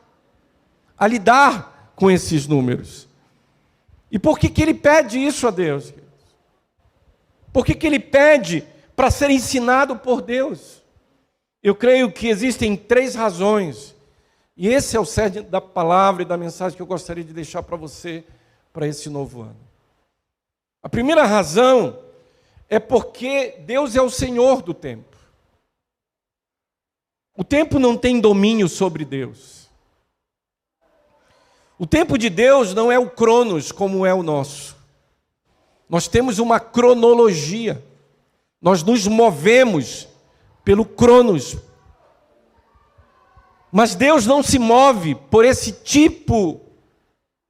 a lidar com esses números. E por que ele pede isso a Deus? Por que ele pede para ser ensinado por Deus? Eu creio que existem 3 razões. E esse é o cerne da palavra e da mensagem que eu gostaria de deixar para você para esse novo ano. A primeira razão é porque Deus é o Senhor do tempo. O tempo não tem domínio sobre Deus. O tempo de Deus não é o Cronos como é o nosso. Nós temos uma cronologia. Nós nos movemos pelo Cronos. Mas Deus não se move por esse tipo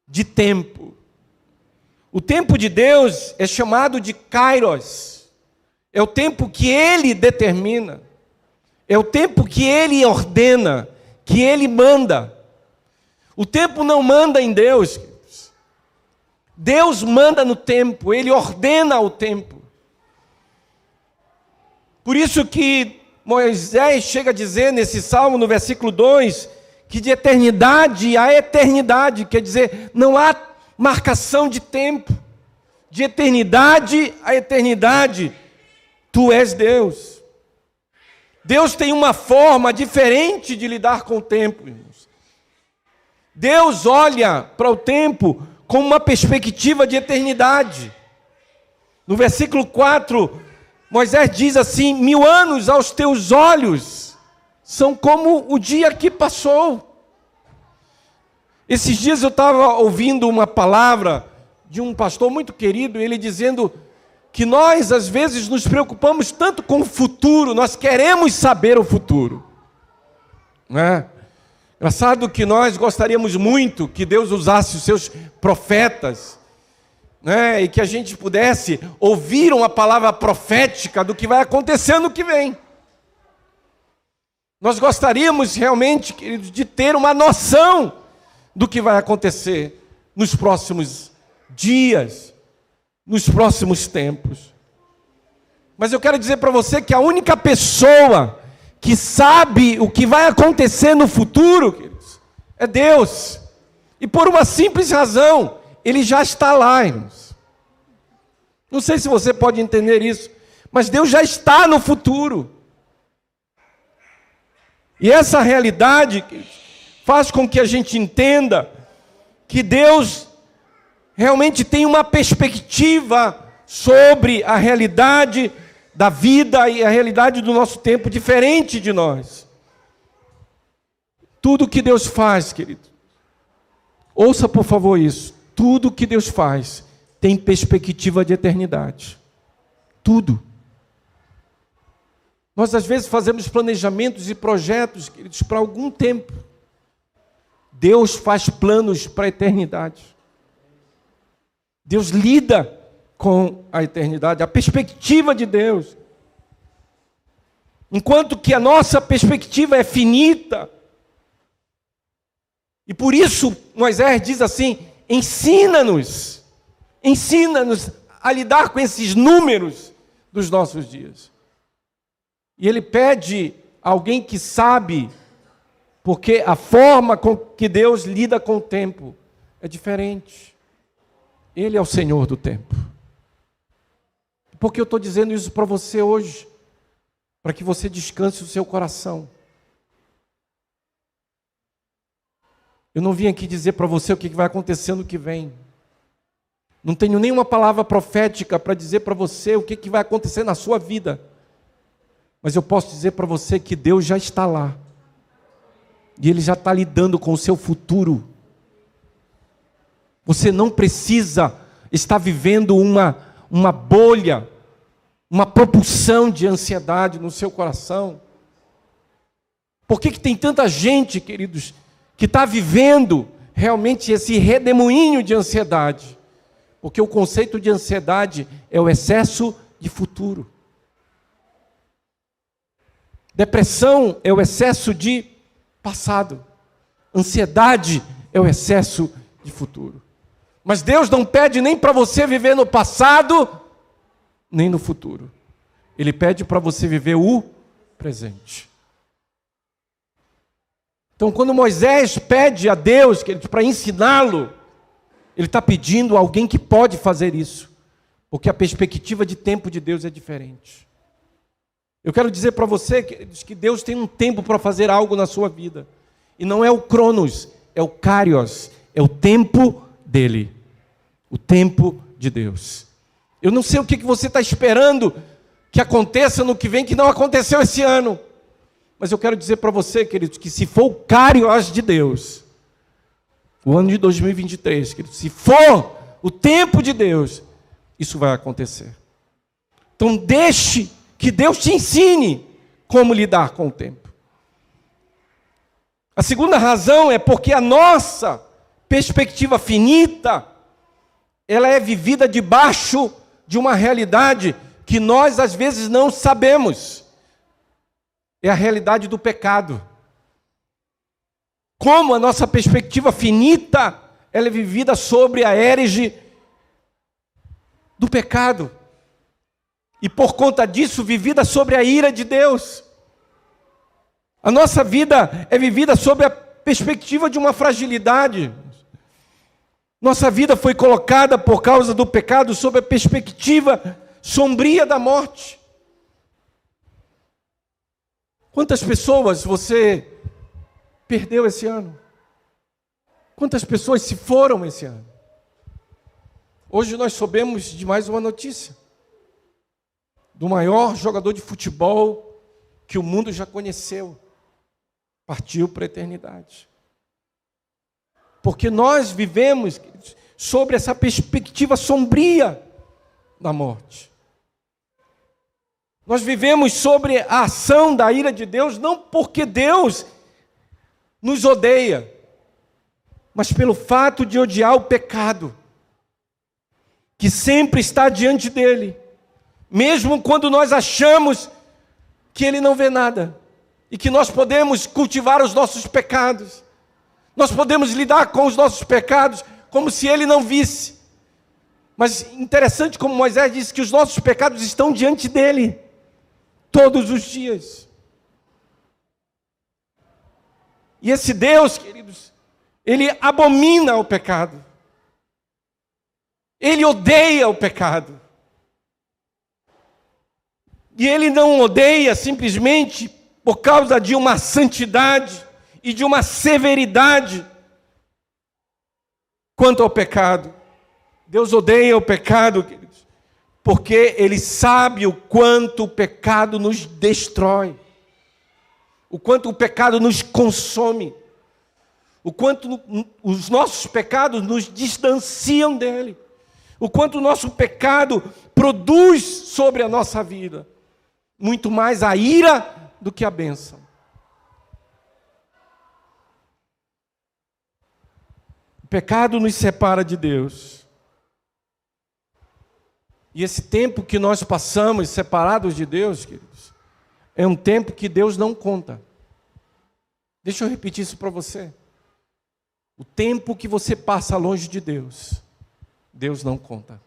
de tempo. O tempo de Deus é chamado de Kairos. É o tempo que Ele determina. É o tempo que Ele ordena, que Ele manda. O tempo não manda em Deus. Deus manda no tempo, Ele ordena o tempo. Por isso que Moisés chega a dizer nesse salmo, no versículo 2, que de eternidade a eternidade, quer dizer, não há marcação de tempo. De eternidade a eternidade, tu és Deus. Deus tem uma forma diferente de lidar com o tempo, irmãos. Deus olha para o tempo com uma perspectiva de eternidade. No versículo 4, Moisés diz assim: 1000 anos aos teus olhos são como o dia que passou. Esses dias eu estava ouvindo uma palavra de um pastor muito querido, ele dizendo que nós às vezes nos preocupamos tanto com o futuro, nós queremos saber o futuro. Não é? Engraçado que nós gostaríamos muito que Deus usasse os seus profetas, né, e que a gente pudesse ouvir uma palavra profética do que vai acontecer no que vem. Nós gostaríamos realmente, queridos, de ter uma noção do que vai acontecer nos próximos dias, nos próximos tempos. Mas eu quero dizer para você que a única pessoa que sabe o que vai acontecer no futuro, queridos, é Deus. E por uma simples razão, Ele já está lá, irmãos. Não sei se você pode entender isso, mas Deus já está no futuro. E essa realidade faz com que a gente entenda que Deus realmente tem uma perspectiva sobre a realidade da vida e a realidade do nosso tempo diferente de nós. Tudo que Deus faz, querido, ouça por favor isso, tudo que Deus faz tem perspectiva de eternidade. Tudo. Nós às vezes fazemos planejamentos e projetos, queridos, para algum tempo. Deus faz planos para a eternidade. Deus lida com a eternidade, a perspectiva de Deus. Enquanto que a nossa perspectiva é finita. E por isso Moisés diz assim: ensina-nos a lidar com esses números dos nossos dias. E ele pede a alguém que sabe, porque a forma com que Deus lida com o tempo é diferente. Ele é o Senhor do tempo. Por que eu estou dizendo isso para você hoje? Para que você descanse o seu coração. Eu não vim aqui dizer para você o que vai acontecer no que vem. Não tenho nenhuma palavra profética para dizer para você o que vai acontecer na sua vida. Mas eu posso dizer para você que Deus já está lá. E Ele já está lidando com o seu futuro. Você não precisa estar vivendo uma bolha, uma propulsão de ansiedade no seu coração. Por que tem tanta gente, queridos, que está vivendo realmente esse redemoinho de ansiedade? Porque o conceito de ansiedade é o excesso de futuro. Depressão é o excesso de passado. Ansiedade é o excesso de futuro. Mas Deus não pede nem para você viver no passado, nem no futuro. Ele pede para você viver o presente. Então, quando Moisés pede a Deus para ensiná-lo, ele está pedindo a alguém que pode fazer isso, porque a perspectiva de tempo de Deus é diferente. Eu quero dizer para você que Deus tem um tempo para fazer algo na sua vida, e não é o Cronos, é o Kairos, é o tempo dele, o tempo de Deus. Eu não sei o que você está esperando que aconteça no que vem, que não aconteceu esse ano. Mas eu quero dizer para você, queridos, que se for o Kairos de Deus, o ano de 2023, queridos, se for o tempo de Deus, isso vai acontecer. Então deixe que Deus te ensine como lidar com o tempo. A segunda razão é porque a nossa perspectiva finita, ela é vivida debaixo de uma realidade que nós às vezes não sabemos. É a realidade do pecado. Como a nossa perspectiva finita, ela é vivida sobre a égide do pecado. E por conta disso, vivida sobre a ira de Deus. A nossa vida é vivida sob a perspectiva de uma fragilidade. Nossa vida foi colocada por causa do pecado sob a perspectiva sombria da morte. Quantas pessoas você perdeu esse ano? Quantas pessoas se foram esse ano? Hoje nós soubemos de mais uma notícia. Do maior jogador de futebol que o mundo já conheceu. Partiu para a eternidade. Porque nós vivemos sobre essa perspectiva sombria da morte. Nós vivemos sobre a ação da ira de Deus, não porque Deus nos odeia, mas pelo fato de odiar o pecado, que sempre está diante dele, mesmo quando nós achamos que ele não vê nada, e que nós podemos cultivar os nossos pecados, nós podemos lidar com os nossos pecados como se ele não visse. Mas interessante como Moisés disse que os nossos pecados estão diante dele, todos os dias. E esse Deus, queridos, ele abomina o pecado. Ele odeia o pecado. E ele não odeia simplesmente por causa de uma santidade e de uma severidade quanto ao pecado. Deus odeia o pecado, queridos, porque ele sabe o quanto o pecado nos destrói, o quanto o pecado nos consome, o quanto os nossos pecados nos distanciam dele, o quanto o nosso pecado produz sobre a nossa vida muito mais a ira do que a bênção. O pecado nos separa de Deus. E esse tempo que nós passamos separados de Deus, queridos, é um tempo que Deus não conta. Deixa eu repetir isso para você. O tempo que você passa longe de Deus, Deus não conta.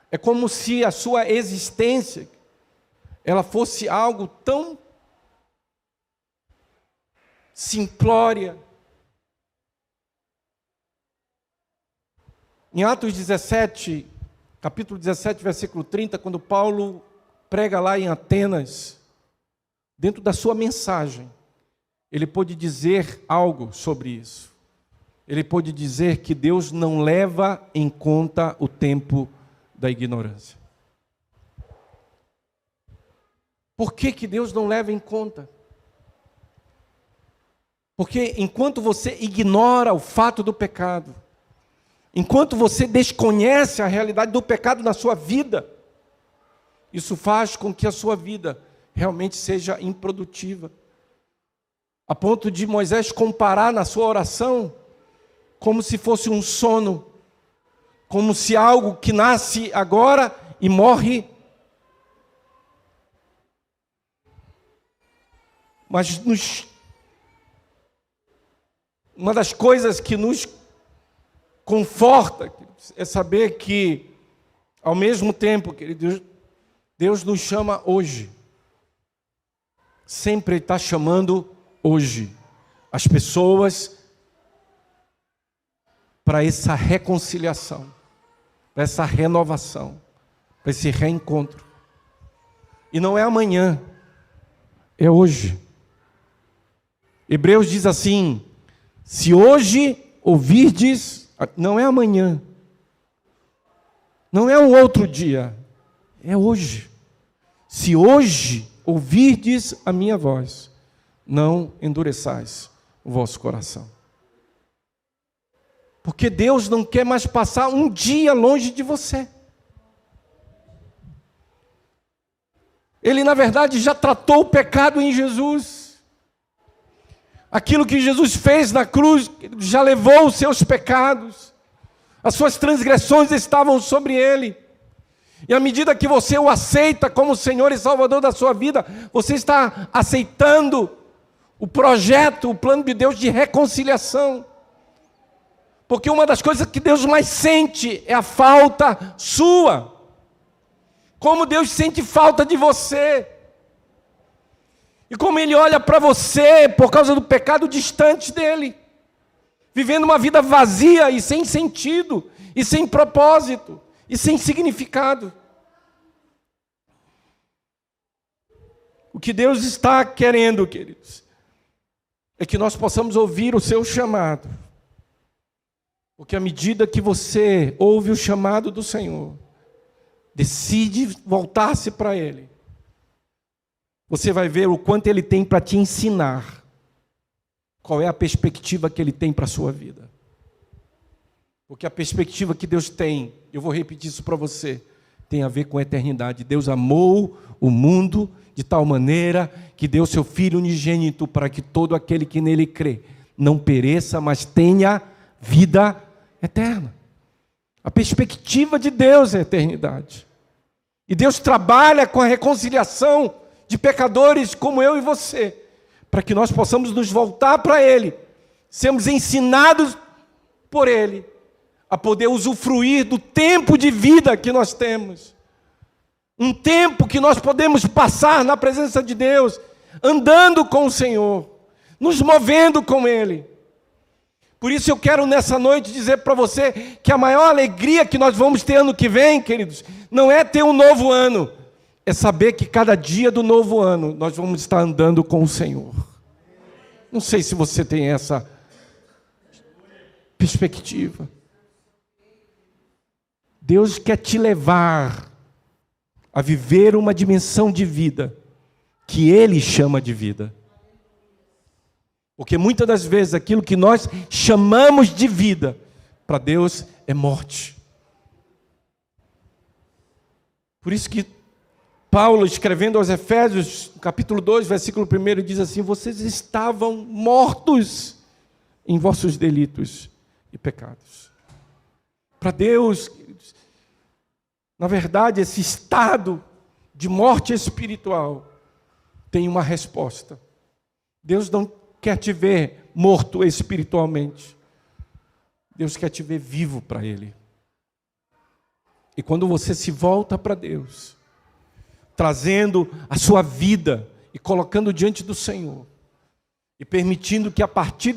É como se a sua existência, ela fosse algo tão simplória. Em Atos 17, capítulo 17, versículo 30, quando Paulo prega lá em Atenas, dentro da sua mensagem, ele pôde dizer algo sobre isso. Ele pôde dizer que Deus não leva em conta o tempo da ignorância. Por que Deus não leva em conta? Porque enquanto você ignora o fato do pecado, enquanto você desconhece a realidade do pecado na sua vida, isso faz com que a sua vida realmente seja improdutiva. A ponto de Moisés comparar na sua oração como se fosse um sono, como se algo que nasce agora e morre. Mas uma das coisas que nos conforta é saber que, ao mesmo tempo, querido, Deus nos chama hoje. Sempre está chamando hoje as pessoas para essa reconciliação, para essa renovação, para esse reencontro. E não é amanhã, é hoje. Hebreus diz assim: se hoje ouvirdes, não é amanhã, Não é um outro dia, é hoje. Se hoje ouvirdes a minha voz, não endureçais o vosso coração. Porque Deus não quer mais passar um dia longe de você. Ele, na verdade, já tratou o pecado em Jesus. Aquilo que Jesus fez na cruz já levou os seus pecados. As suas transgressões estavam sobre ele. E à medida que você o aceita como Senhor e Salvador da sua vida, você está aceitando o projeto, o plano de Deus de reconciliação. Porque uma das coisas que Deus mais sente é a falta sua. Como Deus sente falta de você. E como Ele olha para você por causa do pecado distante dEle. Vivendo uma vida vazia e sem sentido, e sem propósito, e sem significado. O que Deus está querendo, queridos, é que nós possamos ouvir o seu chamado. Porque à medida que você ouve o chamado do Senhor, decide voltar-se para Ele, você vai ver o quanto Ele tem para te ensinar. Qual é a perspectiva que Ele tem para a sua vida. Porque a perspectiva que Deus tem, eu vou repetir isso para você, tem a ver com a eternidade. Deus amou o mundo de tal maneira que deu seu Filho unigênito para que todo aquele que nele crê não pereça, mas tenha vida eterna. A perspectiva de Deus é a eternidade. E Deus trabalha com a reconciliação de pecadores como eu e você, para que nós possamos nos voltar para Ele, sermos ensinados por Ele, a poder usufruir do tempo de vida que nós temos. Um tempo que nós podemos passar na presença de Deus, andando com o Senhor, nos movendo com Ele. Por isso eu quero nessa noite dizer para você que a maior alegria que nós vamos ter ano que vem, queridos, não é ter um novo ano, é saber que cada dia do novo ano nós vamos estar andando com o Senhor. Não sei se você tem essa perspectiva. Deus quer te levar a viver uma dimensão de vida que Ele chama de vida. Porque muitas das vezes aquilo que nós chamamos de vida, para Deus é morte. Por isso que Paulo, escrevendo aos Efésios, capítulo 2, versículo 1, diz assim: vocês estavam mortos em vossos delitos e pecados. Para Deus, na verdade, esse estado de morte espiritual tem uma resposta. Deus não quer te ver morto espiritualmente. Deus quer te ver vivo para Ele. E quando você se volta para Deus, trazendo a sua vida e colocando diante do Senhor, e permitindo que a partir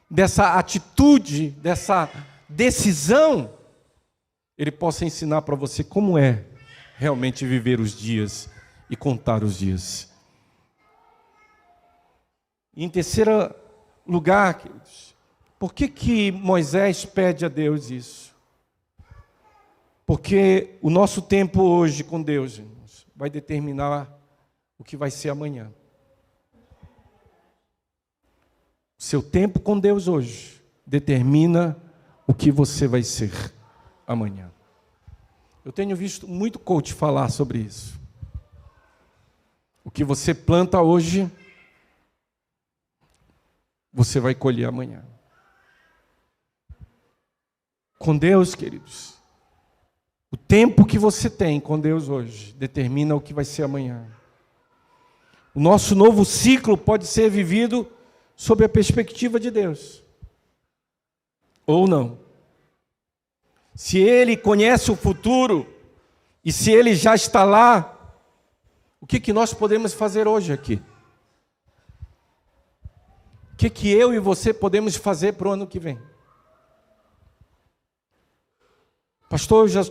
dessa atitude, dessa decisão, Ele possa ensinar para você como é realmente viver os dias e contar os dias. E em terceiro lugar, queridos, por que Moisés pede a Deus isso? Porque o nosso tempo hoje com Deus, irmãos, vai determinar o que vai ser amanhã. O seu tempo com Deus hoje determina o que você vai ser amanhã. Eu tenho visto muito coach falar sobre isso. O que você planta hoje, você vai colher amanhã. Com Deus, queridos, o tempo que você tem com Deus hoje determina o que vai ser amanhã. O nosso novo ciclo pode ser vivido sob a perspectiva de Deus, ou não. Se Ele conhece o futuro, e se Ele já está lá, o que nós podemos fazer hoje aqui? O que eu e você podemos fazer para o ano que vem? Pastor, eu já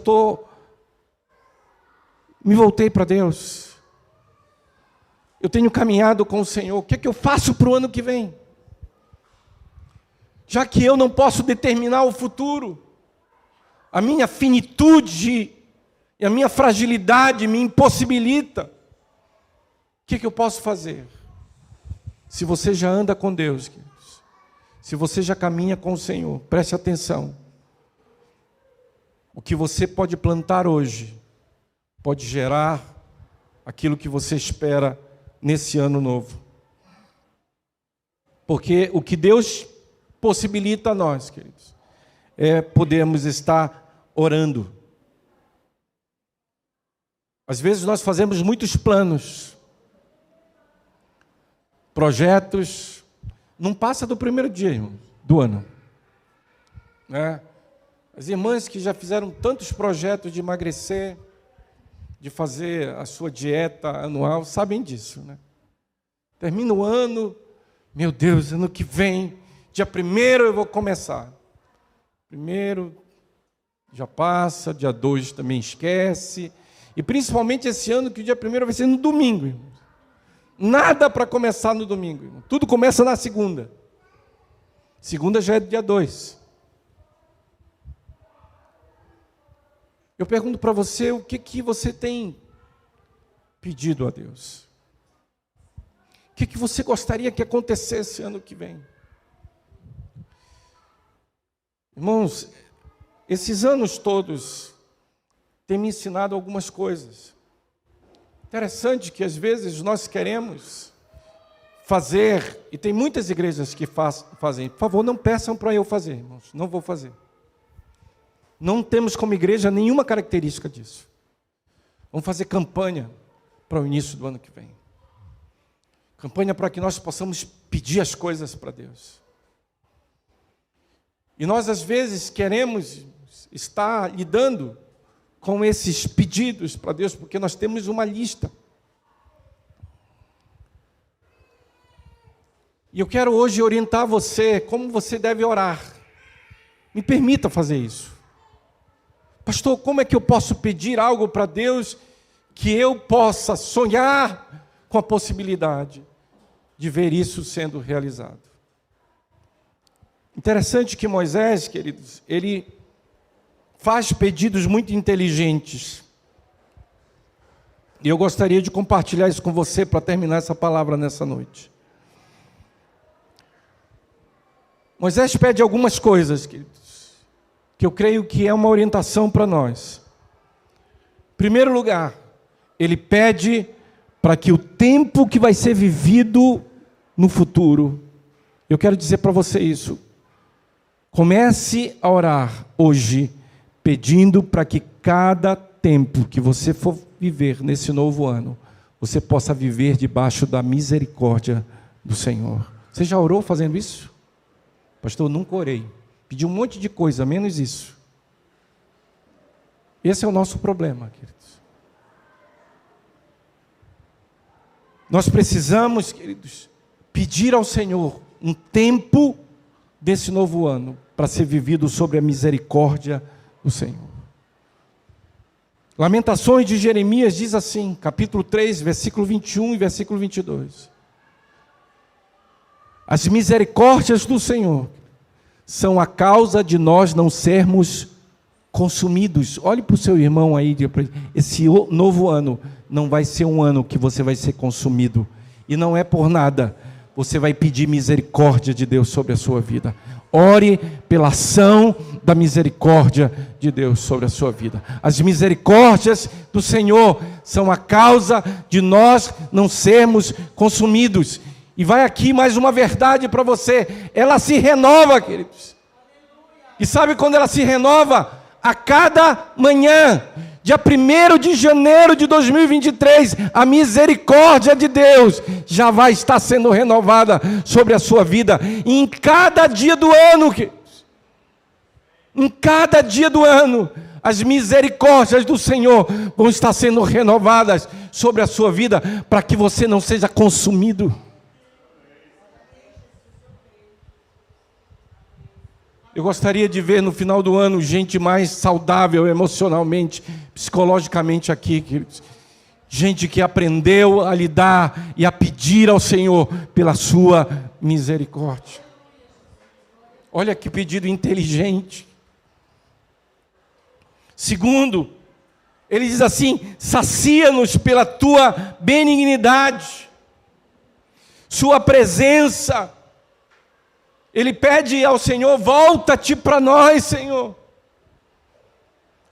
me voltei para Deus. Eu tenho caminhado com o Senhor. O que eu faço para o ano que vem? Já que eu não posso determinar o futuro, a minha finitude e a minha fragilidade me impossibilita. O que eu posso fazer? Se você já anda com Deus, queridos, se você já caminha com o Senhor, preste atenção. O que você pode plantar hoje pode gerar aquilo que você espera nesse ano novo. Porque o que Deus possibilita a nós, queridos, é podermos estar orando. Às vezes nós fazemos muitos planos, projetos, não passa do primeiro dia, irmão, do ano. Né? As irmãs que já fizeram tantos projetos de emagrecer, de fazer a sua dieta anual, sabem disso. Né? Termina o ano, meu Deus, ano que vem, dia 1º eu vou começar. 1º já passa, dia 2 também esquece. E principalmente esse ano que o dia 1º vai ser no domingo, irmão. Nada para começar no domingo, irmão. Tudo começa na segunda. Segunda já é dia 2. Eu pergunto para você, o que você tem pedido a Deus? O que você gostaria que acontecesse ano que vem? Irmãos, esses anos todos têm me ensinado algumas coisas. Interessante que às vezes nós queremos fazer, e tem muitas igrejas que fazem, por favor, não peçam para eu fazer, irmãos, não vou fazer. Não temos como igreja nenhuma característica disso. Vamos fazer campanha para o início do ano que vem. Campanha para que nós possamos pedir as coisas para Deus. E nós às vezes queremos estar lidando com esses pedidos para Deus, porque nós temos uma lista. E eu quero hoje orientar você como você deve orar. Me permita fazer isso. Pastor, como é que eu posso pedir algo para Deus que eu possa sonhar com a possibilidade de ver isso sendo realizado? Interessante que Moisés, queridos, ele faz pedidos muito inteligentes. E eu gostaria de compartilhar isso com você para terminar essa palavra nessa noite. Moisés pede algumas coisas, queridos, que eu creio que é uma orientação para nós. Em primeiro lugar, ele pede para que o tempo que vai ser vivido no futuro, eu quero dizer para você isso, comece a orar hoje, pedindo para que cada tempo que você for viver nesse novo ano, você possa viver debaixo da misericórdia do Senhor. Você já orou fazendo isso? Pastor, eu nunca orei. Pedi um monte de coisa, menos isso. Esse é o nosso problema, queridos. Nós precisamos, queridos, pedir ao Senhor um tempo desse novo ano para ser vivido sobre a misericórdia do Senhor. Lamentações de Jeremias diz assim, capítulo 3, versículo 21 e versículo 22. As misericórdias do Senhor são a causa de nós não sermos consumidos. Olhe para o seu irmão aí, esse novo ano não vai ser um ano que você vai ser consumido. E não é por nada, você vai pedir misericórdia de Deus sobre a sua vida. Ore pela ação da misericórdia de Deus sobre a sua vida. As misericórdias do Senhor são a causa de nós não sermos consumidos. E vai aqui mais uma verdade para você. Ela se renova, queridos. E sabe quando ela se renova? A cada manhã. Dia 1º de janeiro de 2023, a misericórdia de Deus já vai estar sendo renovada sobre a sua vida. E em cada dia do ano, em cada dia do ano, as misericórdias do Senhor vão estar sendo renovadas sobre a sua vida, para que você não seja consumido. Eu gostaria de ver no final do ano gente mais saudável emocionalmente, psicologicamente aqui, queridos. Gente que aprendeu a lidar e a pedir ao Senhor pela sua misericórdia. Olha que pedido inteligente. Segundo, ele diz assim: sacia-nos pela tua benignidade, sua presença. Ele pede ao Senhor: volta-te para nós, Senhor.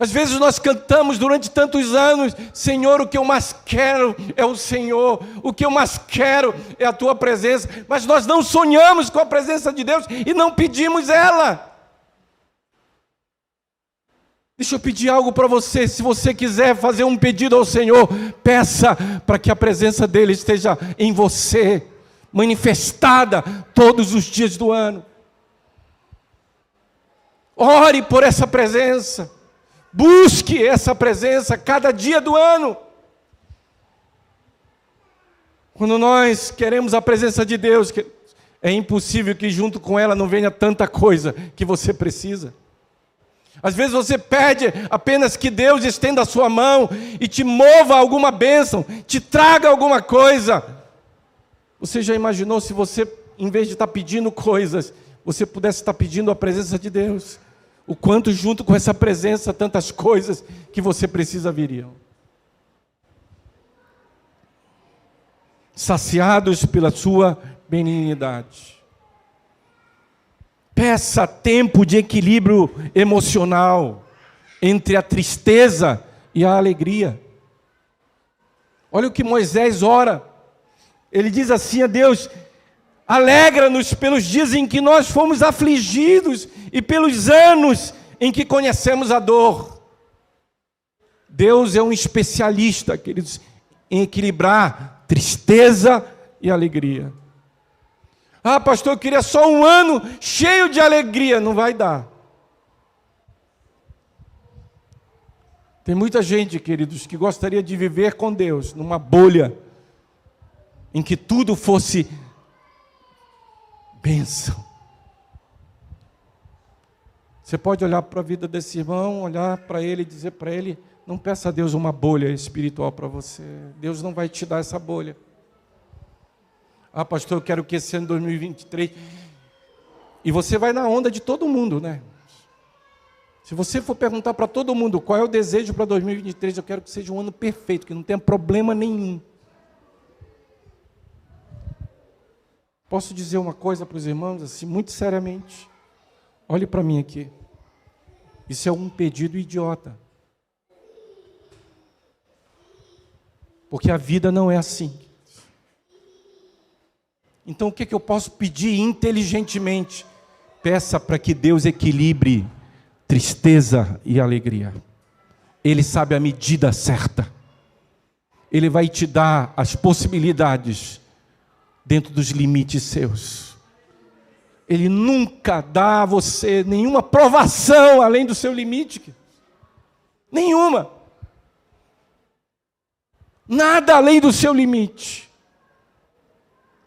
Às vezes nós cantamos durante tantos anos: Senhor, o que eu mais quero é o Senhor, o que eu mais quero é a tua presença, mas nós não sonhamos com a presença de Deus e não pedimos ela. Deixa eu pedir algo para você. Se você quiser fazer um pedido ao Senhor, peça para que a presença dele esteja em você, manifestada todos os dias do ano. Ore por essa presença. Busque essa presença cada dia do ano. Quando nós queremos a presença de Deus, é impossível que junto com ela não venha tanta coisa que você precisa. Às vezes você pede apenas que Deus estenda a sua mão e te mova alguma bênção, te traga alguma coisa. Você já imaginou se você, em vez de estar pedindo coisas, você pudesse estar pedindo a presença de Deus? O quanto junto com essa presença, tantas coisas que você precisa viriam. Saciados pela sua benignidade. Peça tempo de equilíbrio emocional entre a tristeza e a alegria. Olha o que Moisés ora. Ele diz assim a Deus: alegra-nos pelos dias em que nós fomos afligidos e pelos anos em que conhecemos a dor. Deus é um especialista, queridos, em equilibrar tristeza e alegria. Ah, pastor, eu queria só um ano cheio de alegria. Não vai dar. Tem muita gente, queridos, que gostaria de viver com Deus numa bolha em que tudo fosse bênção. Você pode olhar para a vida desse irmão, olhar para ele e dizer para ele: não peça a Deus uma bolha espiritual para você. Deus não vai te dar essa bolha. Ah, pastor, eu quero que esse ano 2023... E você vai na onda de todo mundo, né? Se você for perguntar para todo mundo qual é o desejo para 2023, eu quero que seja um ano perfeito, que não tenha problema nenhum. Posso dizer uma coisa para os irmãos, assim, muito seriamente? Olhe para mim aqui. Isso é um pedido idiota. Porque a vida não é assim. Então o que eu posso pedir inteligentemente? Peça para que Deus equilibre tristeza e alegria. Ele sabe a medida certa. Ele vai te dar as possibilidades dentro dos limites seus. Ele nunca dá a você nenhuma provação além do seu limite. Nenhuma. Nada além do seu limite.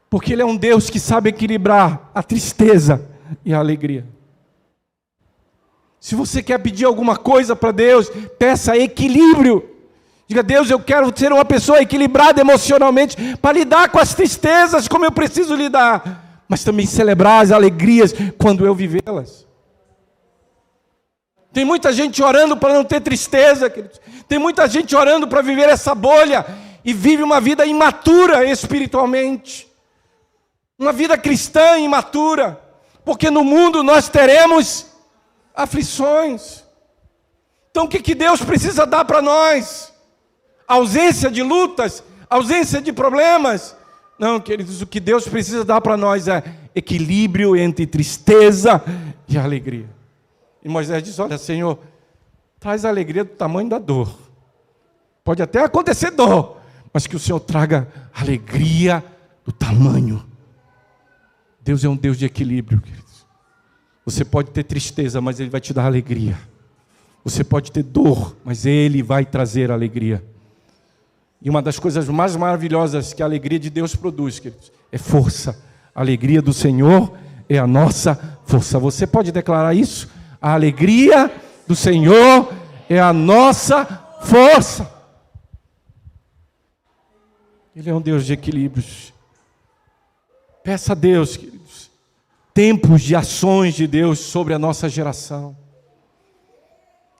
Porque Ele é um Deus que sabe equilibrar a tristeza e a alegria. Se você quer pedir alguma coisa para Deus, peça equilíbrio. Diga: Deus, eu quero ser uma pessoa equilibrada emocionalmente para lidar com as tristezas como eu preciso lidar, mas também celebrar as alegrias quando eu vivê-las. Tem muita gente orando para não ter tristeza, queridos. Tem muita gente orando para viver essa bolha e vive uma vida imatura espiritualmente. Uma vida cristã imatura. Porque no mundo nós teremos aflições. Então o que Deus precisa dar para nós? Ausência de lutas? Ausência de problemas? Não, queridos, o que Deus precisa dar para nós é equilíbrio entre tristeza e alegria. E Moisés diz: olha, Senhor, traz a alegria do tamanho da dor. Pode até acontecer dor, mas que o Senhor traga alegria do tamanho. Deus é um Deus de equilíbrio, queridos. Você pode ter tristeza, mas Ele vai te dar alegria. Você pode ter dor, mas Ele vai trazer alegria. E uma das coisas mais maravilhosas que a alegria de Deus produz, queridos, é força. A alegria do Senhor é a nossa força. Você pode declarar isso? A alegria do Senhor é a nossa força. Ele é um Deus de equilíbrios. Peça a Deus, queridos, tempos de ações de Deus sobre a nossa geração.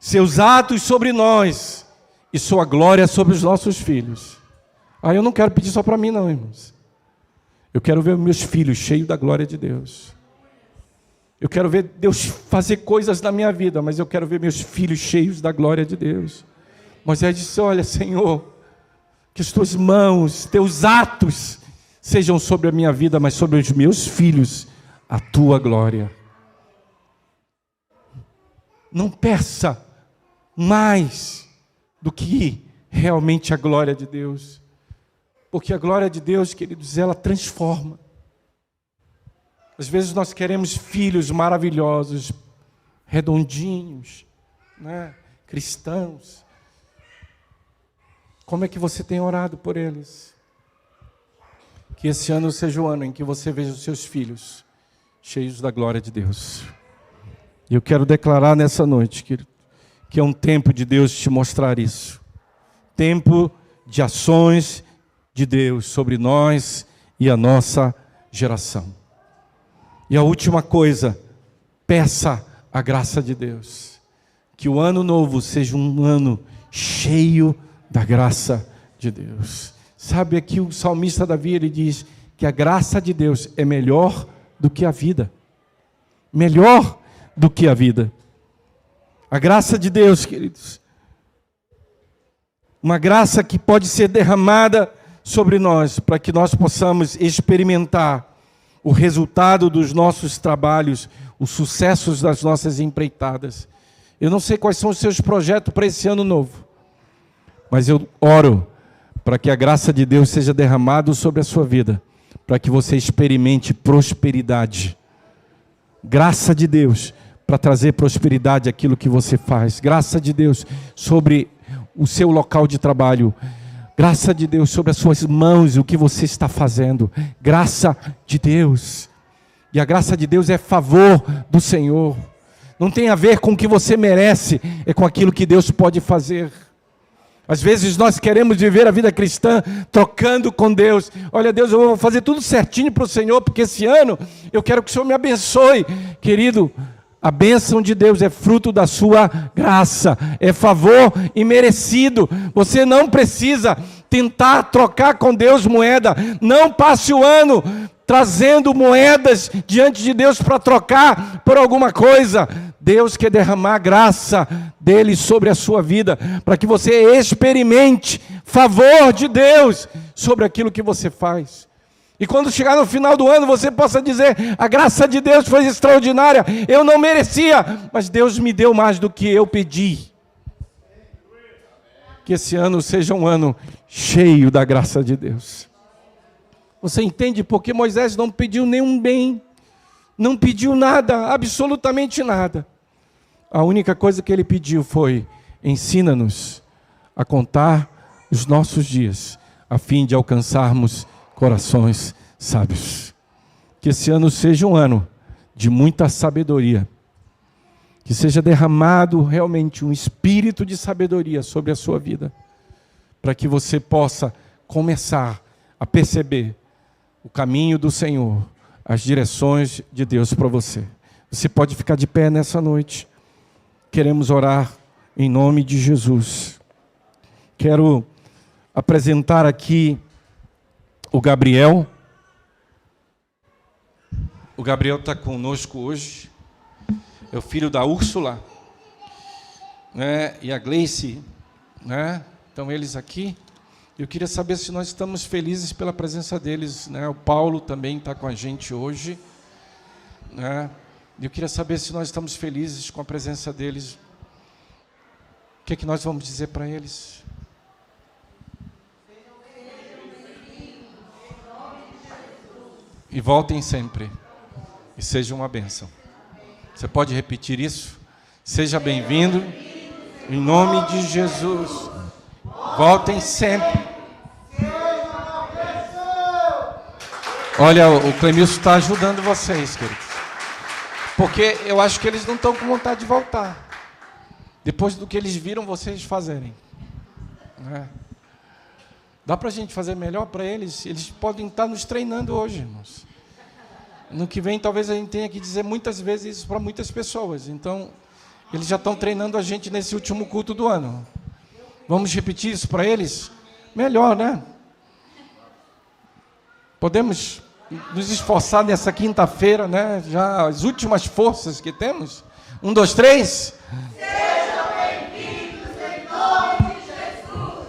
seus atos sobre nós e sua glória sobre os nossos filhos. Eu não quero pedir só para mim não, irmãos. Eu quero ver meus filhos cheios da glória de Deus. Eu quero ver Deus fazer coisas na minha vida, mas eu quero ver meus filhos cheios da glória de Deus. Moisés disse: olha, Senhor, que as tuas mãos, teus atos sejam sobre a minha vida, mas sobre os meus filhos, a tua glória. Não peça mais do que realmente a glória de Deus. Porque a glória de Deus, queridos, ela transforma. Às vezes nós queremos filhos maravilhosos, redondinhos, né? Cristãos. Como é que você tem orado por eles? Que esse ano seja o ano em que você veja os seus filhos cheios da glória de Deus. E eu quero declarar nessa noite, querido, que é um tempo de Deus te mostrar isso. Tempo de ações de Deus sobre nós e a nossa geração. E a última coisa, peça a graça de Deus. Que o ano novo seja um ano cheio da graça de Deus. Sabe, aqui o salmista Davi, ele diz que a graça de Deus é melhor do que a vida. Melhor do que a vida. A graça de Deus, queridos, uma graça que pode ser derramada sobre nós, para que nós possamos experimentar o resultado dos nossos trabalhos, os sucessos das nossas empreitadas. Eu não sei quais são os seus projetos para esse ano novo, mas eu oro para que a graça de Deus seja derramada sobre a sua vida, para que você experimente prosperidade. Graça de Deus para trazer prosperidade àquilo que você faz. Graça de Deus sobre o seu local de trabalho. Graça de Deus sobre as suas mãos e o que você está fazendo. Graça de Deus. E a graça de Deus é favor do Senhor. Não tem a ver com o que você merece, é com aquilo que Deus pode fazer. Às vezes nós queremos viver a vida cristã trocando com Deus. Olha, Deus, eu vou fazer tudo certinho para o Senhor, porque esse ano eu quero que o Senhor me abençoe. Querido, a bênção de Deus é fruto da sua graça, é favor imerecido. Você não precisa tentar trocar com Deus moeda. Não passe o ano trazendo moedas diante de Deus para trocar por alguma coisa. Deus quer derramar a graça dele sobre a sua vida, para que você experimente favor de Deus sobre aquilo que você faz. E quando chegar no final do ano, você possa dizer: a graça de Deus foi extraordinária, eu não merecia, mas Deus me deu mais do que eu pedi. Que esse ano seja um ano cheio da graça de Deus. Você entende porque Moisés não pediu nenhum bem, não pediu nada, absolutamente nada. A única coisa que ele pediu foi: ensina-nos a contar os nossos dias, a fim de alcançarmos corações sábios. Que esse ano seja um ano de muita sabedoria. Que seja derramado realmente um espírito de sabedoria sobre a sua vida, para que você possa começar a perceber o caminho do Senhor, as direções de Deus para você. Você pode ficar de pé nessa noite. Queremos orar em nome de Jesus. Quero apresentar aqui o Gabriel. O Gabriel está conosco hoje. É o filho da Úrsula, né? E a Gleice, né? Então eles aqui. Eu queria saber se nós estamos felizes pela presença deles, né? O Paulo também está com a gente hoje, né? Eu queria saber se nós estamos felizes com a presença deles. O que é que nós vamos dizer para eles? E voltem sempre. E seja uma bênção. Você pode repetir isso? Seja bem-vindo. Em nome de Jesus. Voltem sempre. Olha, o Clemilson está ajudando vocês, queridos. Porque eu acho que eles não estão com vontade de voltar. Depois do que eles viram vocês fazerem. Dá para a gente fazer melhor para eles? Eles podem estar nos treinando hoje, irmãos. No que vem, talvez a gente tenha que dizer muitas vezes isso para muitas pessoas. Então, Eles já estão treinando a gente nesse último culto do ano. Vamos repetir isso para eles? Melhor, né? Podemos nos esforçar nessa quinta-feira, né? Já as últimas forças que temos. 1, 2, 3. Sejam bem-vindos em nome de Jesus.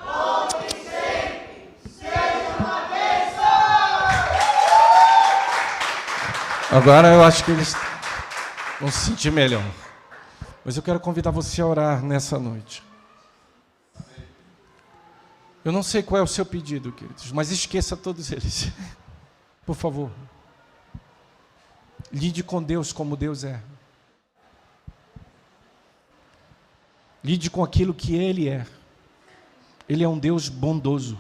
Nome sempre. Seja uma bênção. Agora eu acho que eles vão se sentir melhor. Mas eu quero convidar você a orar nessa noite. Eu não sei qual é o seu pedido, queridos, mas esqueça todos eles. Por favor. Lide com Deus como Deus é. Lide com aquilo que Ele é. Ele é um Deus bondoso.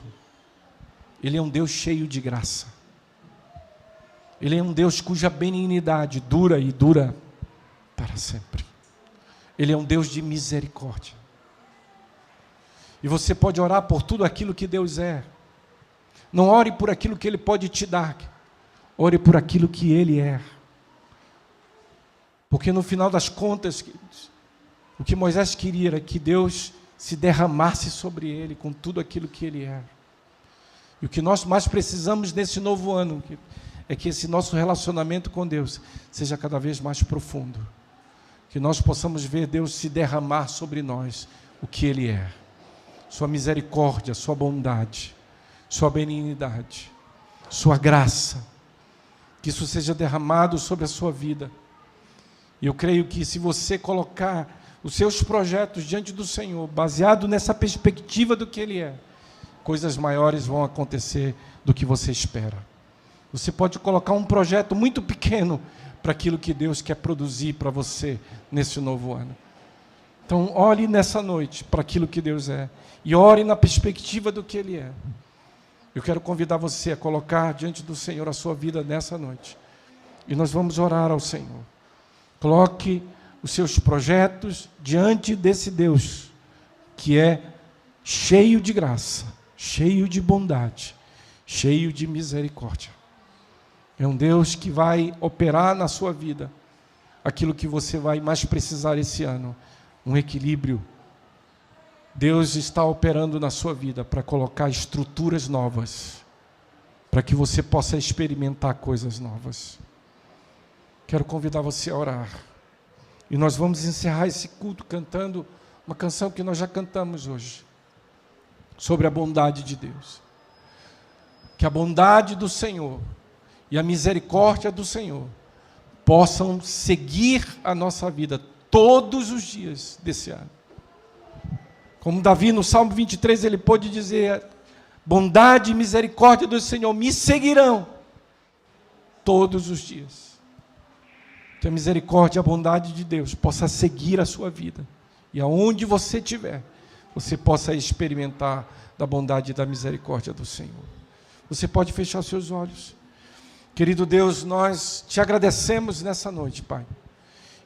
Ele é um Deus cheio de graça. Ele é um Deus cuja benignidade dura e dura para sempre. Ele é um Deus de misericórdia. E você pode orar por tudo aquilo que Deus é. Não ore por aquilo que Ele pode te dar. Ore por aquilo que Ele é. Porque no final das contas, queridos, o que Moisés queria era que Deus se derramasse sobre ele com tudo aquilo que Ele é. E o que nós mais precisamos nesse novo ano é que esse nosso relacionamento com Deus seja cada vez mais profundo. Que nós possamos ver Deus se derramar sobre nós o que Ele é. Sua misericórdia, sua bondade, sua benignidade, sua graça. Que isso seja derramado sobre a sua vida. E eu creio que se você colocar os seus projetos diante do Senhor, baseado nessa perspectiva do que Ele é, coisas maiores vão acontecer do que você espera. Você pode colocar um projeto muito pequeno para aquilo que Deus quer produzir para você nesse novo ano. Então, olhe nessa noite para aquilo que Deus é e ore na perspectiva do que Ele é. Eu quero convidar você a colocar diante do Senhor a sua vida nessa noite. E nós vamos orar ao Senhor. Coloque os seus projetos diante desse Deus que é cheio de graça, cheio de bondade, cheio de misericórdia. É um Deus que vai operar na sua vida aquilo que você vai mais precisar esse ano, um equilíbrio. Deus está operando na sua vida para colocar estruturas novas, para que você possa experimentar coisas novas. Quero convidar você a orar. E nós vamos encerrar esse culto cantando uma canção que nós já cantamos hoje, sobre a bondade de Deus. Que a bondade do Senhor e a misericórdia do Senhor possam seguir a nossa vida todos os dias desse ano. Como Davi no Salmo 23, ele pôde dizer: bondade e misericórdia do Senhor me seguirão todos os dias. Que a misericórdia e a bondade de Deus possa seguir a sua vida. E aonde você estiver, você possa experimentar da bondade e da misericórdia do Senhor. Você pode fechar seus olhos. Querido Deus, nós te agradecemos nessa noite, Pai.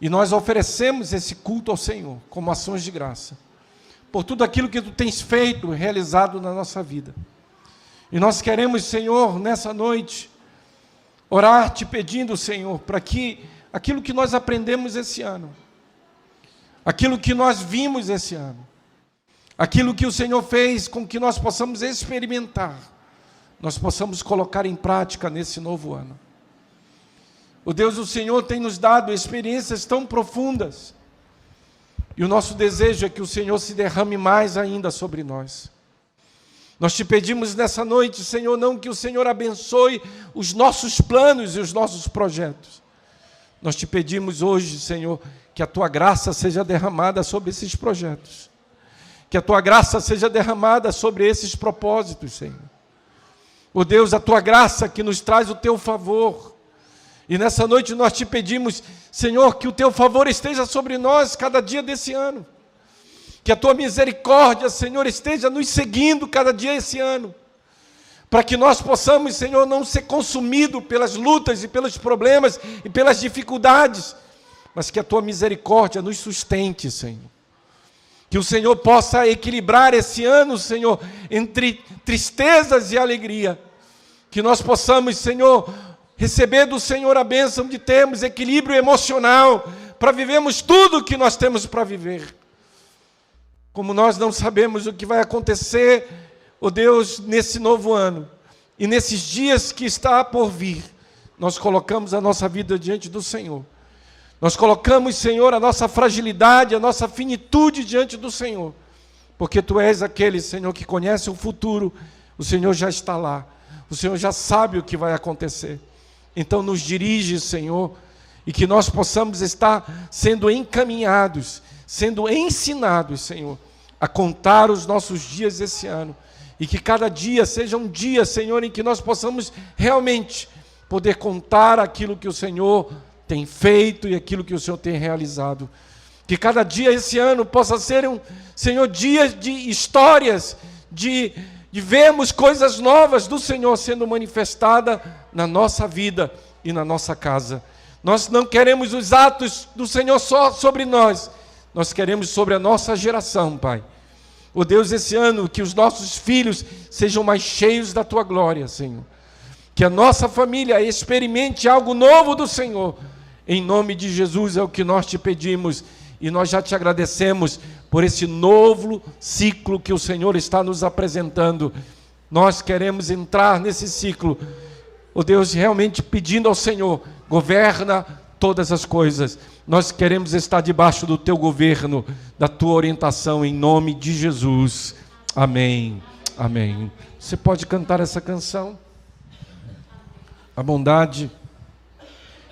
E nós oferecemos esse culto ao Senhor como ações de graça, por tudo aquilo que Tu tens feito, realizado na nossa vida. E nós queremos, Senhor, nessa noite, orar te pedindo, Senhor, para que aquilo que nós aprendemos esse ano, aquilo que nós vimos esse ano, aquilo que o Senhor fez com que nós possamos experimentar, nós possamos colocar em prática nesse novo ano. O Deus, o Senhor tem nos dado experiências tão profundas, e o nosso desejo é que o Senhor se derrame mais ainda sobre nós. Nós te pedimos nessa noite, Senhor, não que o Senhor abençoe os nossos planos e os nossos projetos. Nós te pedimos hoje, Senhor, que a Tua graça seja derramada sobre esses projetos. Que a Tua graça seja derramada sobre esses propósitos, Senhor. Ó Deus, a Tua graça que nos traz o Teu favor. E nessa noite nós te pedimos, Senhor, que o Teu favor esteja sobre nós cada dia desse ano. Que a Tua misericórdia, Senhor, esteja nos seguindo cada dia esse ano. Para que nós possamos, Senhor, não ser consumidos pelas lutas e pelos problemas e pelas dificuldades, mas que a Tua misericórdia nos sustente, Senhor. Que o Senhor possa equilibrar esse ano, Senhor, entre tristezas e alegria. Que nós possamos, Senhor, receber do Senhor a bênção de termos equilíbrio emocional, para vivermos tudo o que nós temos para viver. Como nós não sabemos o que vai acontecer, ó Deus, nesse novo ano, e nesses dias que está por vir, nós colocamos a nossa vida diante do Senhor. Nós colocamos, Senhor, a nossa fragilidade, a nossa finitude diante do Senhor. Porque Tu és aquele, Senhor, que conhece o futuro. O Senhor já está lá. O Senhor já sabe o que vai acontecer. Então nos dirige, Senhor, e que nós possamos estar sendo encaminhados, sendo ensinados, Senhor, a contar os nossos dias esse ano. E que cada dia seja um dia, Senhor, em que nós possamos realmente poder contar aquilo que o Senhor tem feito e aquilo que o Senhor tem realizado. Que cada dia esse ano possa ser Senhor, dia de histórias, de vermos coisas novas do Senhor sendo manifestada na nossa vida e na nossa casa. Nós não queremos os atos do Senhor só sobre nós, nós queremos sobre a nossa geração, Pai. Ó Deus, esse ano que os nossos filhos sejam mais cheios da Tua glória, Senhor. Que a nossa família experimente algo novo do Senhor. Em nome de Jesus é o que nós te pedimos. E nós já te agradecemos por esse novo ciclo que o Senhor está nos apresentando. Nós queremos entrar nesse ciclo, ó Deus, realmente pedindo ao Senhor, governa todas as coisas. Nós queremos estar debaixo do Teu governo, da Tua orientação, em nome de Jesus. Amém. Amém. Você pode cantar essa canção? A bondade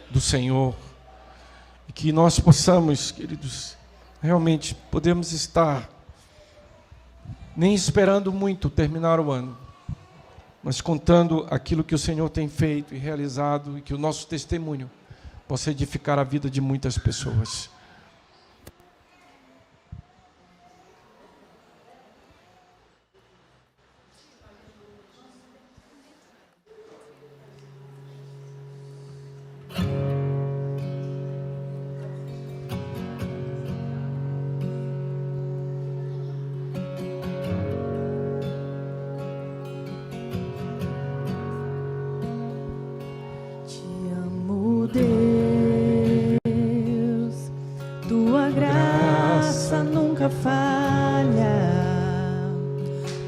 do Senhor. E que nós possamos, queridos, realmente podemos estar nem esperando muito terminar o ano, mas contando aquilo que o Senhor tem feito e realizado, e que o nosso testemunho possa edificar a vida de muitas pessoas.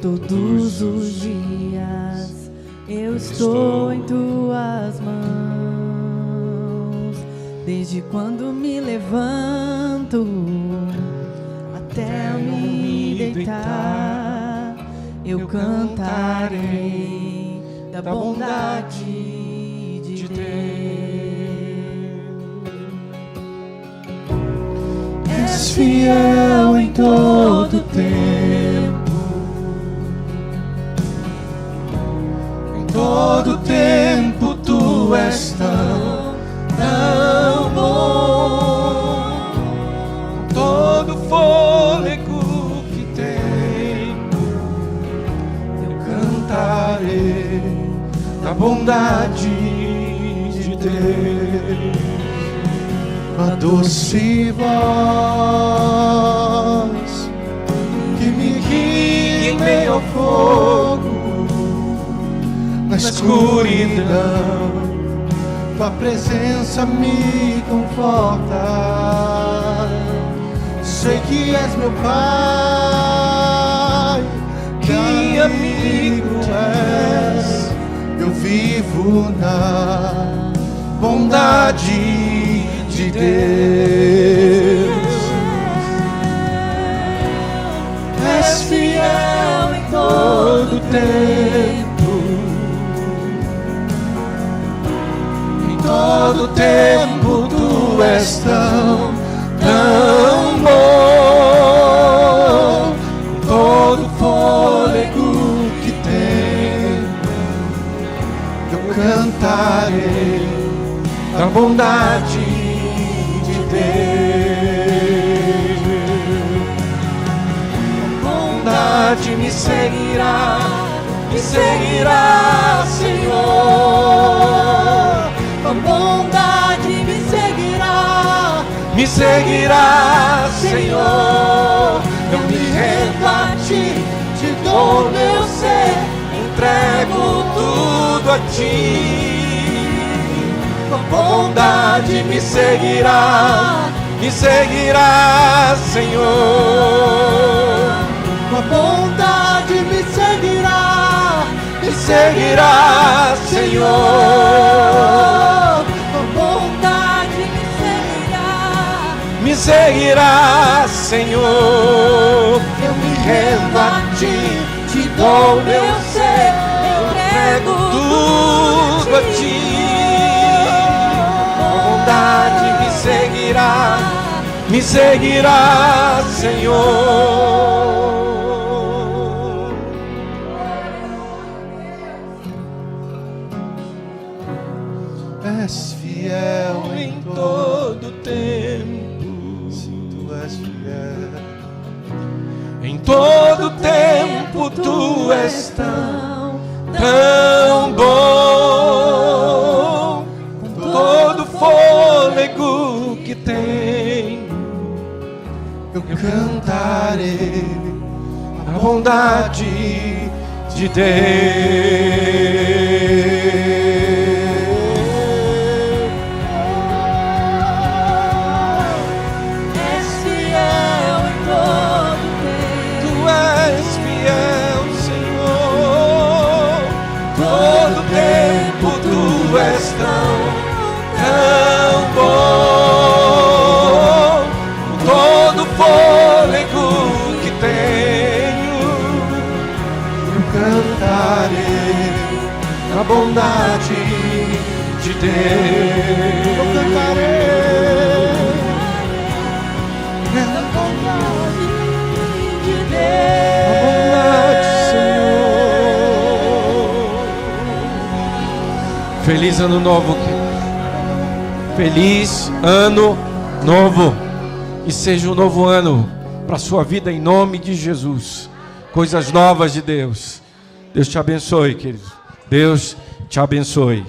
Todos os dias eu estou em Tuas mãos, desde quando me levanto até eu me deitar, eu cantarei da bondade de Deus. És fiel em todo tempo, todo tempo Tu és tão bom. Todo fôlego que tenho, eu cantarei da bondade de Deus. A doce voz que me guia em meio ao fogo, na escuridão, Tua presença me conforta. Sei que és meu Pai, que amigo és. Eu vivo na bondade de Deus. És fiel em todo tempo, todo tempo Tu és tão bom. Todo fôlego que tenho, eu cantarei da bondade de Deus. A bondade me seguirá, Senhor. A bondade me seguirá, Senhor. Eu me rendo a Ti, te dou meu ser, entrego tudo a Ti. A bondade me seguirá, me seguirá, Senhor. Tua bondade me seguirá, Senhor. Tua bondade me seguirá, Senhor. Eu me rendo a ti, te dou meu ser, entrego tudo a ti. Tua bondade me seguirá, Senhor. És fiel em todo tempo. Sim, tu és fiel. Em todo tempo tu és tão bom. Com todo fôlego que tenho, eu cantarei a bondade de Deus. Tu és tão bom, com todo fôlego que tenho, eu cantarei a bondade de Deus. Eu cantarei a bondade de Deus. A bondade, Senhor. Feliz ano novo, feliz ano novo, e seja um novo ano para a sua vida em nome de Jesus, coisas novas de Deus. Deus te abençoe, querido, Deus te abençoe.